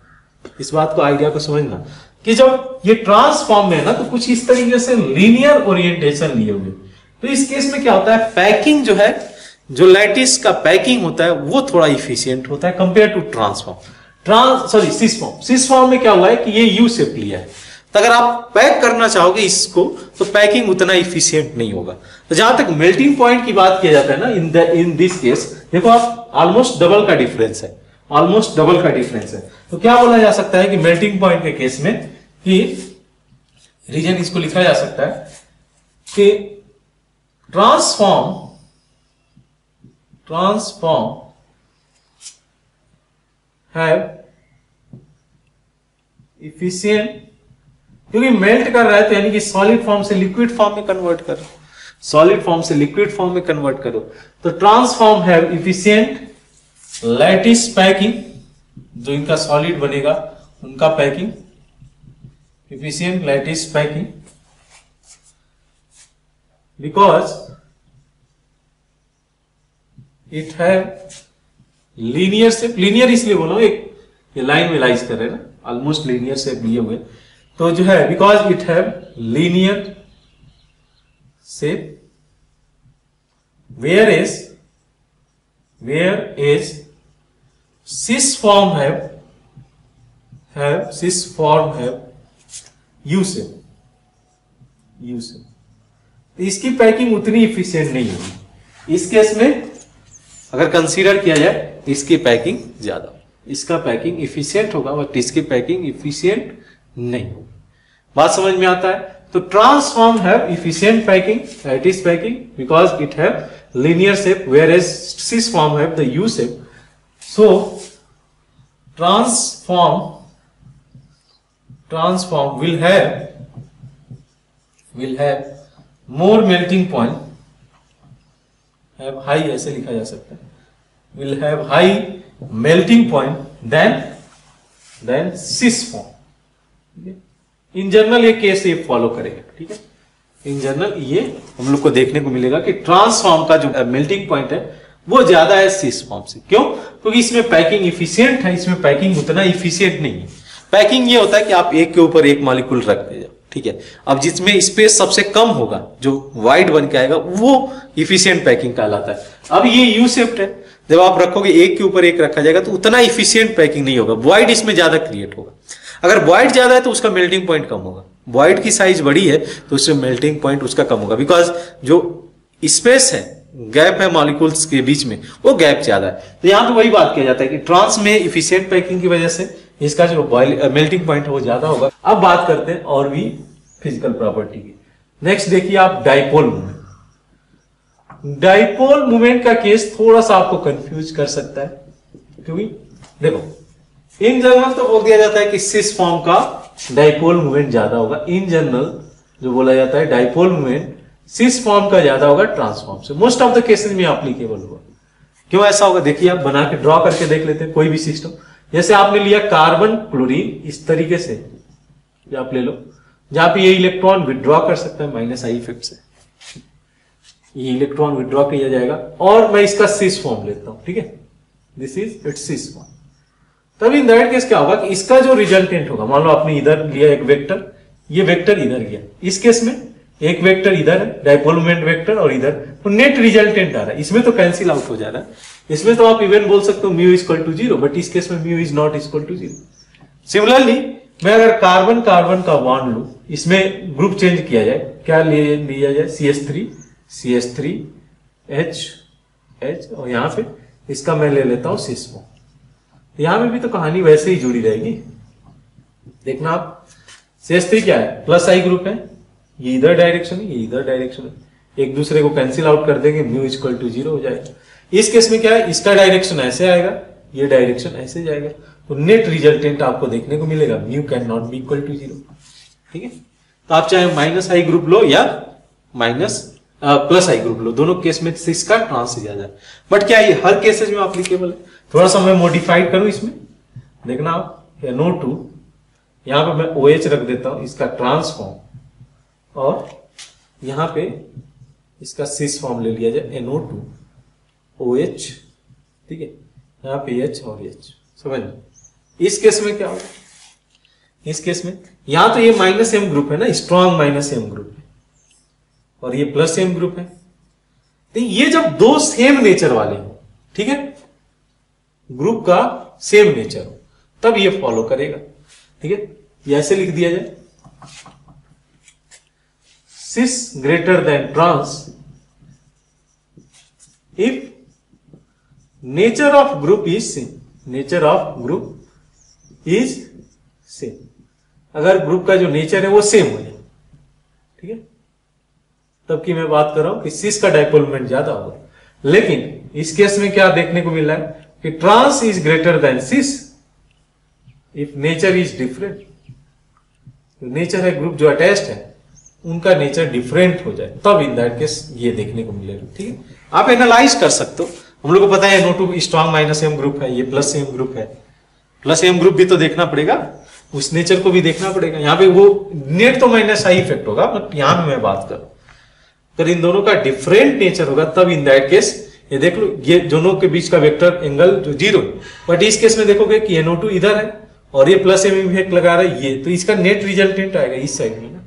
इस बात को, आइडिया को समझना कि जब ये ट्रांसफॉर्म में है ना, तो कुछ इस तरीके से लीनियर ओरिएंटेशन लिए हुए। तो इस केस में क्या होता है, पैकिंग जो है, जो लैटिस का पैकिंग होता है वो थोड़ा इफिशियंट होता है compare to trans form. Cis form में क्या हुआ है कि ये यू शेप लिया है, तो अगर आप पैक करना चाहोगे इसको तो पैकिंग उतना इफिशियंट नहीं होगा। तो जहां तक मेल्टिंग पॉइंट की बात किया जाता है ना, इन दिस केस देखो आप, ऑलमोस्ट डबल का डिफरेंस है, ऑलमोस्ट डबल का डिफरेंस है। तो क्या बोला जा सकता है कि मेल्टिंग पॉइंट के केस में कि रीजन इसको लिखा जा सकता है कि ट्रांसफॉर्म हैव इफिशिएंट, क्योंकि मेल्ट कर रहा है तो यानी कि सॉलिड फॉर्म से लिक्विड फॉर्म में कन्वर्ट करो, सॉलिड फॉर्म से लिक्विड फॉर्म में कन्वर्ट करो। तो transform have efficient lattice packing, जो इनका सॉलिड बनेगा उनका packing efficient lattice packing because it have linear shape. linear इसलिए बोला हूं, एक ये लाइन में लाइज कर रहे हैं ना, ऑलमोस्ट लीनियर शेप लिए हुए, तो जो है because it have linear shape whereas cis form have U shape. तो इसकी पैकिंग उतनी इफिशिएंट नहीं होगी। इस केस में अगर कंसीडर किया जाए इसकी पैकिंग ज्यादा, इसका पैकिंग इफिशिएंट होगा बट इसकी पैकिंग इफिशिएंट नहीं होगी। बात समझ में आता है? तो transform have efficient packing, lattice packing because it have linear shape whereas cis form have the U shape. So transform will have more melting point, have high, ऐसे लिखा जा सकता है, will have high melting point than cis form. In general ये केस ये फॉलो करेगा, ठीक है। इन जनरल ये हम लोग को देखने को मिलेगा कि ट्रांसफॉर्म का जो मेल्टिंग पॉइंट है वो ज्यादा है सिस फॉर्म से। क्यों? क्योंकि इसमें पैकिंग इफिशिएंट है, इसमें पैकिंग उतना इफिशिएंट नहीं है। पैकिंग ये होता है कि आप एक के ऊपर एक मॉलिक्यूल रख दे जाओ, ठीक है। अब जिसमें स्पेस सबसे कम होगा, जो वाइड बन के आएगा, वो इफिशिएंट पैकिंग कहलाता है। अब ये यू शेप्ड है, जब आप रखोगे एक के ऊपर एक रखा जाएगा तो उतना इफिशिएंट पैकिंग नहीं होगा, वॉइड इसमें ज्यादा क्रिएट होगा। अगर वॉइड ज्यादा है तो उसका मेल्टिंग पॉइंट कम होगा, वॉइड की साइज बड़ी है तो उससे मेल्टिंग पॉइंट उसका कम होगा, बिकॉज जो स्पेस है, गैप है मॉलिक्यूल्स के बीच में, वो गैप ज्यादा है। तो यहां पे वही बात किया जाता है कि ट्रांस में इफिशिएंट पैकिंग की वजह से इसका जो मेल्टिंग पॉइंट है वो ज्यादा होगा। अब बात करते हैं और भी फिजिकल प्रॉपर्टी की। नेक्स्ट देखिए आप डाइपोल मूवमेंट। डाइपोल मूवमेंट का केस थोड़ा सा आपको कंफ्यूज कर सकता है, क्योंकि देखो इन जनरल तो बोल दिया जाता है कि सिस फॉर्म का डाइपोल मूवमेंट ज्यादा होगा। इन जनरल जो बोला जाता है डाइपोल मूवमेंट सिस फॉर्म का ज्यादा होगा ट्रांसफॉर्म से। मोस्ट ऑफ द केसेस में एप्लीकेबल होगा। क्यों ऐसा होगा? देखिए आप बना के ड्रॉ करके देख लेते हैं कोई भी सिस्टम। जैसे आपने लिया कार्बन क्लोरीन, इस तरीके से आप ले लो, जहां पे ये इलेक्ट्रॉन विड्रॉ कर सकता है माइनस आई इफेक्ट से, ये इलेक्ट्रॉन विड्रॉ किया जाएगा, और मैं इसका सिस फॉर्म लेता हूं, ठीक है, this is its cis form. तब इन दैट केस क्या होगा कि इसका जो रिजल्टेंट होगा, मान लो आपने इधर लिया एक वेक्टर, ये वेक्टर इधर गया, इस केस में एक वेक्टर इधर है डाइपोल मोमेंट वेक्टर, और इधर तो नेट रिजल्टेंट आ रहा है। इसमें तो कैंसिल आउट हो जा रहा है, इसमें तो आप इवन बोल सकते हो म्यू इक्वल टू 0, बट इस केस में mu is not equal to 0। Similarly मैं अगर कार्बन कार्बन का बॉन्ड लू, इसमें ग्रुप चेंज किया जाए, क्या लिया जाए, CH3 H, और यहां पे इसका मैं ले लेता हूं सिस फॉर्म। यहां में भी तो कहानी वैसे ही जुड़ी रहेगी। देखना आप, CH3 क्या है, प्लस आई ग्रुप है, ये इधर डायरेक्शन है, ये इधर डायरेक्शन है, एक दूसरे को कैंसिल आउट कर देंगे, म्यू इक्वल टू 0 हो जाएगा। इस केस में क्या है, इसका डायरेक्शन ऐसे आएगा, ये डायरेक्शन ऐसे जाएगा, तो नेट रिजल्टेंट आपको देखने को मिलेगा mu can not be equal to 0, ठीक है। तो आप चाहे माइनस आई ग्रुप लो या प्लस आई ग्रुप लो, दोनों केस में इसका ट्रांस से ज्यादा है। बट क्या ये हर केसेस में एप्लीकेबल है? थोड़ा सा मैं मॉडिफाइड करूं इसमें, देखना आप, NO2 यहां पे मैं OH रख देता हूं, इसका ट्रांसफॉर्म, और यहां पे इसका सिस फॉर्म ले लिया जाए, NO2 OH, ठीक है, यहां पे H और H, समझ लो। इस केस में क्या होगा, इस केस में यहां तो ये माइनस M ग्रुप है ना, स्ट्रॉन्ग माइनस M ग्रुप है, और ये प्लस M ग्रुप है। तो ये जब दो सेम नेचर वाले हो, ठीक है, ग्रुप का सेम नेचर हो, तब ये फॉलो करेगा, ठीक है। ये ऐसे लिख दिया जाए, cis greater than trans if nature of group is same, nature of group is same, अगर ग्रुप का जो नेचर है वो सेम हो जाए, ठीक है, तब की मैं बात कर रहा हूं कि सिस का डाइपोल मोमेंट ज्यादा होगा। लेकिन इस केस में क्या देखने को मिल रहा है कि trans is greater than cis if nature is different, nature है ग्रुप जो अटैच्ड है उनका नेचर डिफरेंट हो जाए, तब इन दैट केस ये देखने को मिलेगा, ठीक है। आप एनालाइज कर सकते हो, हम लोग को पता है NO2 strong minus M group है, ये प्लस M ग्रुप है, प्लस M ग्रुप भी तो देखना पड़ेगा, उस नेचर को भी देखना पड़ेगा। यहाँ पे वो नेट तो माइनस आई इफेक्ट होगा, बट यहाँ पे मैं बात करूं अगर इन दोनों का डिफरेंट नेचर होगा तब इन दैट केस ये देख लो, ये दोनों के बीच का वेक्टर एंगल जो 0, बट इस केस में देखोगे कि NO2 इधर है और ये प्लस एम इफेक्ट लगा रहा है ये, तो इसका नेट रिजल्टेंट आएगा इस साइड में ना।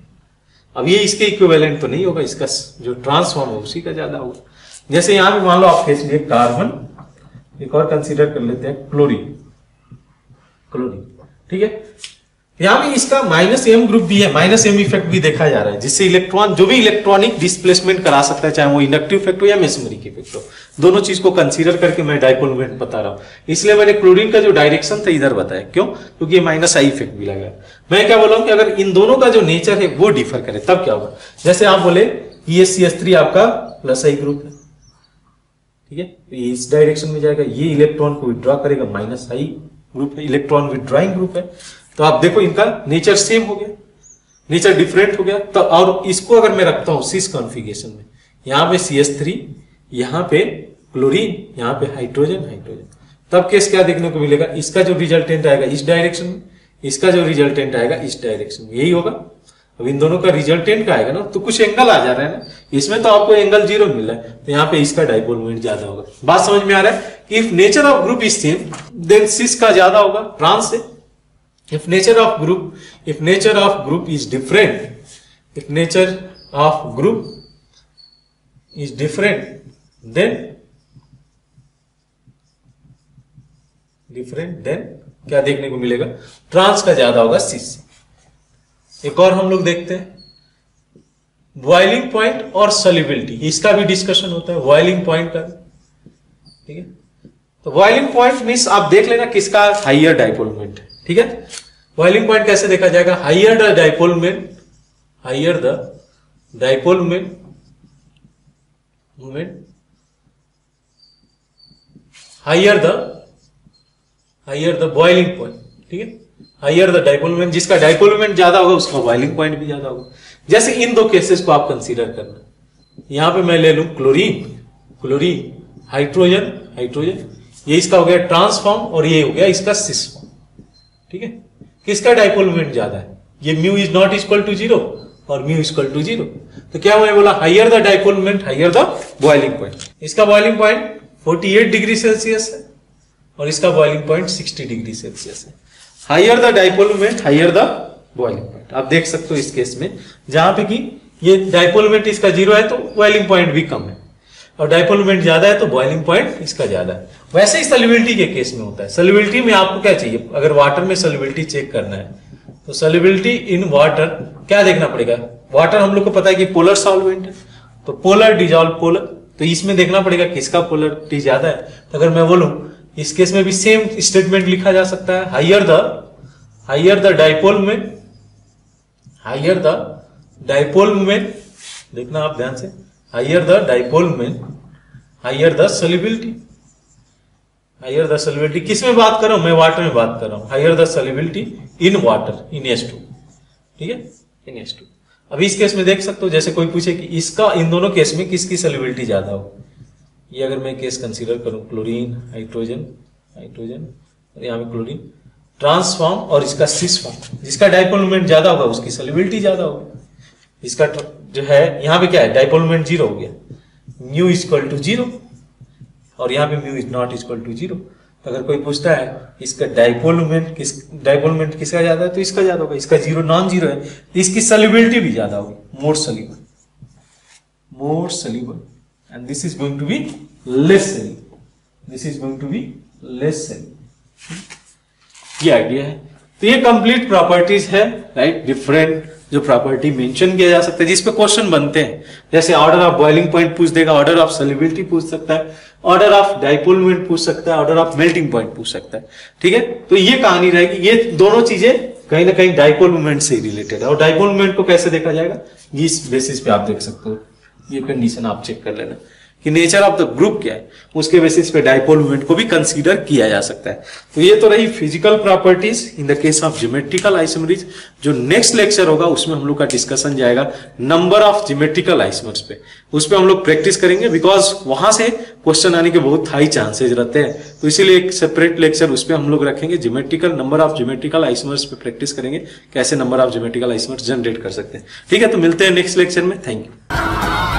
अब ये इसके इक्विवेलेंट तो नहीं होगा, इसका जो ट्रांसफॉर्म है उसी का ज्यादा होगा। जैसे यहां पे मान लो आप खींच लिए कार्बन, एक और कंसीडर कर लेते हैं क्लोरीन, ठीक है। यहां पे इसका माइनस एम ग्रुप भी है, माइनस एम इफेक्ट भी देखा जा रहा है, जिससे इलेक्ट्रॉन जो भी इलेक्ट्रॉनिक डिस्प्लेसमेंट करा सकता है, चाहे वो इंडक्टिव इफेक्ट हो या मेसमेरिक इफेक्ट हो, दोनों चीज को कंसीडर करके मैं डाइपोल मोमेंट बता रहा हूं। इसलिए मैंने क्लोरीन का जो डायरेक्शन था इधर बताया, क्यों? क्योंकि ये माइनस आई इफेक्ट भी लगा। मैं क्या बोला हूं कि अगर इन दोनों का जो नेचर है वो डिफर करे तब क्या होगा। जैसे आप बोले ESCS3 आपका प्लस आई ग्रुप है, ठीक है, तो ये इस डायरेक्शन में जाएगा, ये इलेक्ट्रॉन को विड्रॉ करेगा, माइनस आई ग्रुप है, इलेक्ट्रॉन विड्रॉइंग ग्रुप है। तो आप देखो इनका नेचर सेम हो गया, नेचर डिफरेंट हो गया। तो और इसको अगर मैं रखता हूं सिस कॉन्फ़िगरेशन में, यहां पे CH3, यहां पे क्लोरीन, यहां पे हाइड्रोजन, तब केस क्या देखने को मिलेगा, इसका जो रिजल्टेंट आएगा इस डायरेक्शन में, इसका जो रिजल्टेंट आएगा इस डायरेक्शन में, यही होगा। अब इन दोनों का रिजल्टेंट का आएगा ना, तो कुछ एंगल आ जा रहा है ना, इसमें तो आपको एंगल 0 मिल रहा है, तो यहाँ पे इसका डाइपोल मोमेंट ज्यादा होगा। बात समझ में आ रहा है कि if nature of group is same then cis का ज्यादा होगा ट्रांस से। If nature of group is different, if nature of group is different, then क्या देखने को मिलेगा, ट्रांस का ज्यादा होगा सिस से। एक और हम लोग देखते हैं बॉइलिंग पॉइंट और सॉल्युबिलिटी, इसका भी डिस्कशन होता है बॉइलिंग पॉइंट का, ठीक है। तो बॉइलिंग पॉइंट मींस आप देख लेना किसका हाइयर डाइपोल मोमेंट है, ठीक है। बॉइलिंग पॉइंट कैसे देखा जाएगा, higher the dipole moment, higher the dipole moment, higher the boiling point, ठीक है। हाइयर द डाइपोल मोमेंट, जिसका डाइपोल मोमेंट ज्यादा होगा उसका बॉइलिंग पॉइंट भी ज्यादा होगा। जैसे इन दो केसेस को आप कंसीडर करना, यहां पे मैं ले लूं क्लोरीन, हाइड्रोजन, ये इसका हो गया ट्रांसफॉर्म और ये हो गया इसका सिस फॉर्म, ठीक है। किसका डाइपोल मोमेंट ज्यादा है, ये mu is not equal to 0 और म्यू इक्वल टू 0, तो क्या हुआ, बोला higher the dipole moment, higher the boiling point. इसका बॉइलिंग पॉइंट 48 डिग्री सेल्सियस है और इसका बॉइलिंग पॉइंट 60 डिग्री सेल्सियस है। Higher the dipole moment, higher the boiling point. आप देख सकते हो इस केस में जहां पे कि ये डाइपोल मोमेंट इसका 0 है तो बॉइलिंग पॉइंट भी कम है, और डाइपोल मोमेंट ज्यादा है तो बॉइलिंग पॉइंट इसका ज्यादा है। वैसे ही सॉल्युबिलिटी के केस में होता है। सॉल्युबिलिटी में आपको क्या चाहिए, अगर वाटर में सॉल्युबिलिटी चेक करना है तो सॉल्युबिलिटी इन वाटर क्या देखना पड़ेगा, वाटर हम लोग को पता है कि पोलर सॉल्वेंट है, तो पोलर डिजॉल्व पोलर, तो इसमें देखना पड़ेगा किसका पोलरिटी ज्यादा है। तो अगर मैं बोलूं इस केस में भी सेम स्टेटमेंट लिखा जा सकता है, हाइयर द डाइपोल मोमेंट, देखना आप ध्यान से, higher the dipole moment, higher the solubility. Higher the solubility किस में बात कर रहा हूं, मैं वाटर में बात कर रहा हूं। Higher the solubility in water, in H2, ठीक है, इन H2। अभी इस केस में देख सकते हो, जैसे कोई पूछे कि इसका इन दोनों केस में किसकी सॉल्युबिलिटी ज्यादा हो, ये अगर मैं केस कंसीडर करूं, क्लोरीन, हाइड्रोजन और यहाँ पे क्लोरीन, ट्रांसफॉर्म और इसका सिस फॉर्म, जिसका डाइपोल मोमेंट ज्यादा होगा उसकी सॉल्युबिलिटी ज्यादा होगी। इसका जो है यहाँ पे क्या है, डाइपोल मोमेंट 0 हो गया, म्यू इक्वल टू 0 और यहाँ पे mu is not equal to 0। अगर कोई पूछता है इसका डाइपोल मोमेंट किसका ज्यादा है, तो इसका ज्यादा होगा, इसका 0 नॉन 0 है तो इसकी सॉल्युबिलिटी भी ज्यादा होगी, more soluble, and this is going to be less soluble, ये आइडिया है। तो ये कंप्लीट प्रॉपर्टीज है, राइट, डिफरेंट जो प्रॉपर्टी मेंशन किया जा सकता है जिस पे क्वेश्चन बनते हैं। जैसे ऑर्डर ऑफ बॉइलिंग पॉइंट पूछ देगा, ऑर्डर ऑफ सॉल्युबिलिटी पूछ सकता है, ऑर्डर ऑफ डाइपोल मोमेंट पूछ सकता है, ऑर्डर ऑफ मेल्टिंग पॉइंट पूछ सकता है, ठीक है। तो ये कहानी रहेगी, ये दोनों चीजें कहीं ना कहीं डाइपोल मोमेंट से रिलेटेड है। और डाइपोल मोमेंट को कैसे देखा जाएगा, इस बेसिस पे आप देख सकते हो, ये कंडीशन आप चेक कर लेना। कि नेचर ऑफ द ग्रुप क्या है, उसके बेसिस पे डाइपोल मोमेंट को भी कंसीडर किया जा सकता है। तो ये तो रही physical properties in the case of geometrical isomerism. जो नेक्स्ट लेक्चर होगा उसमें हम लोग का डिस्कशन जाएगा नंबर ऑफ ज्योमेट्रिकल आइसोमर्स पे, उस पे हम लोग प्रैक्टिस करेंगे, बिकॉज वहां से क्वेश्चन आने के बहुत हाई चांसेज रहते हैं। तो इसीलिए एक सेपरेट लेक्चर उस पे हम लोग रखेंगे, geometrical number of geometrical isomers पे प्रैक्टिस करेंगे, कैसे number of geometrical isomers generate कर सकते हैं। ठीक है, तो मिलते हैं नेक्स्ट लेक्चर में। Thank you.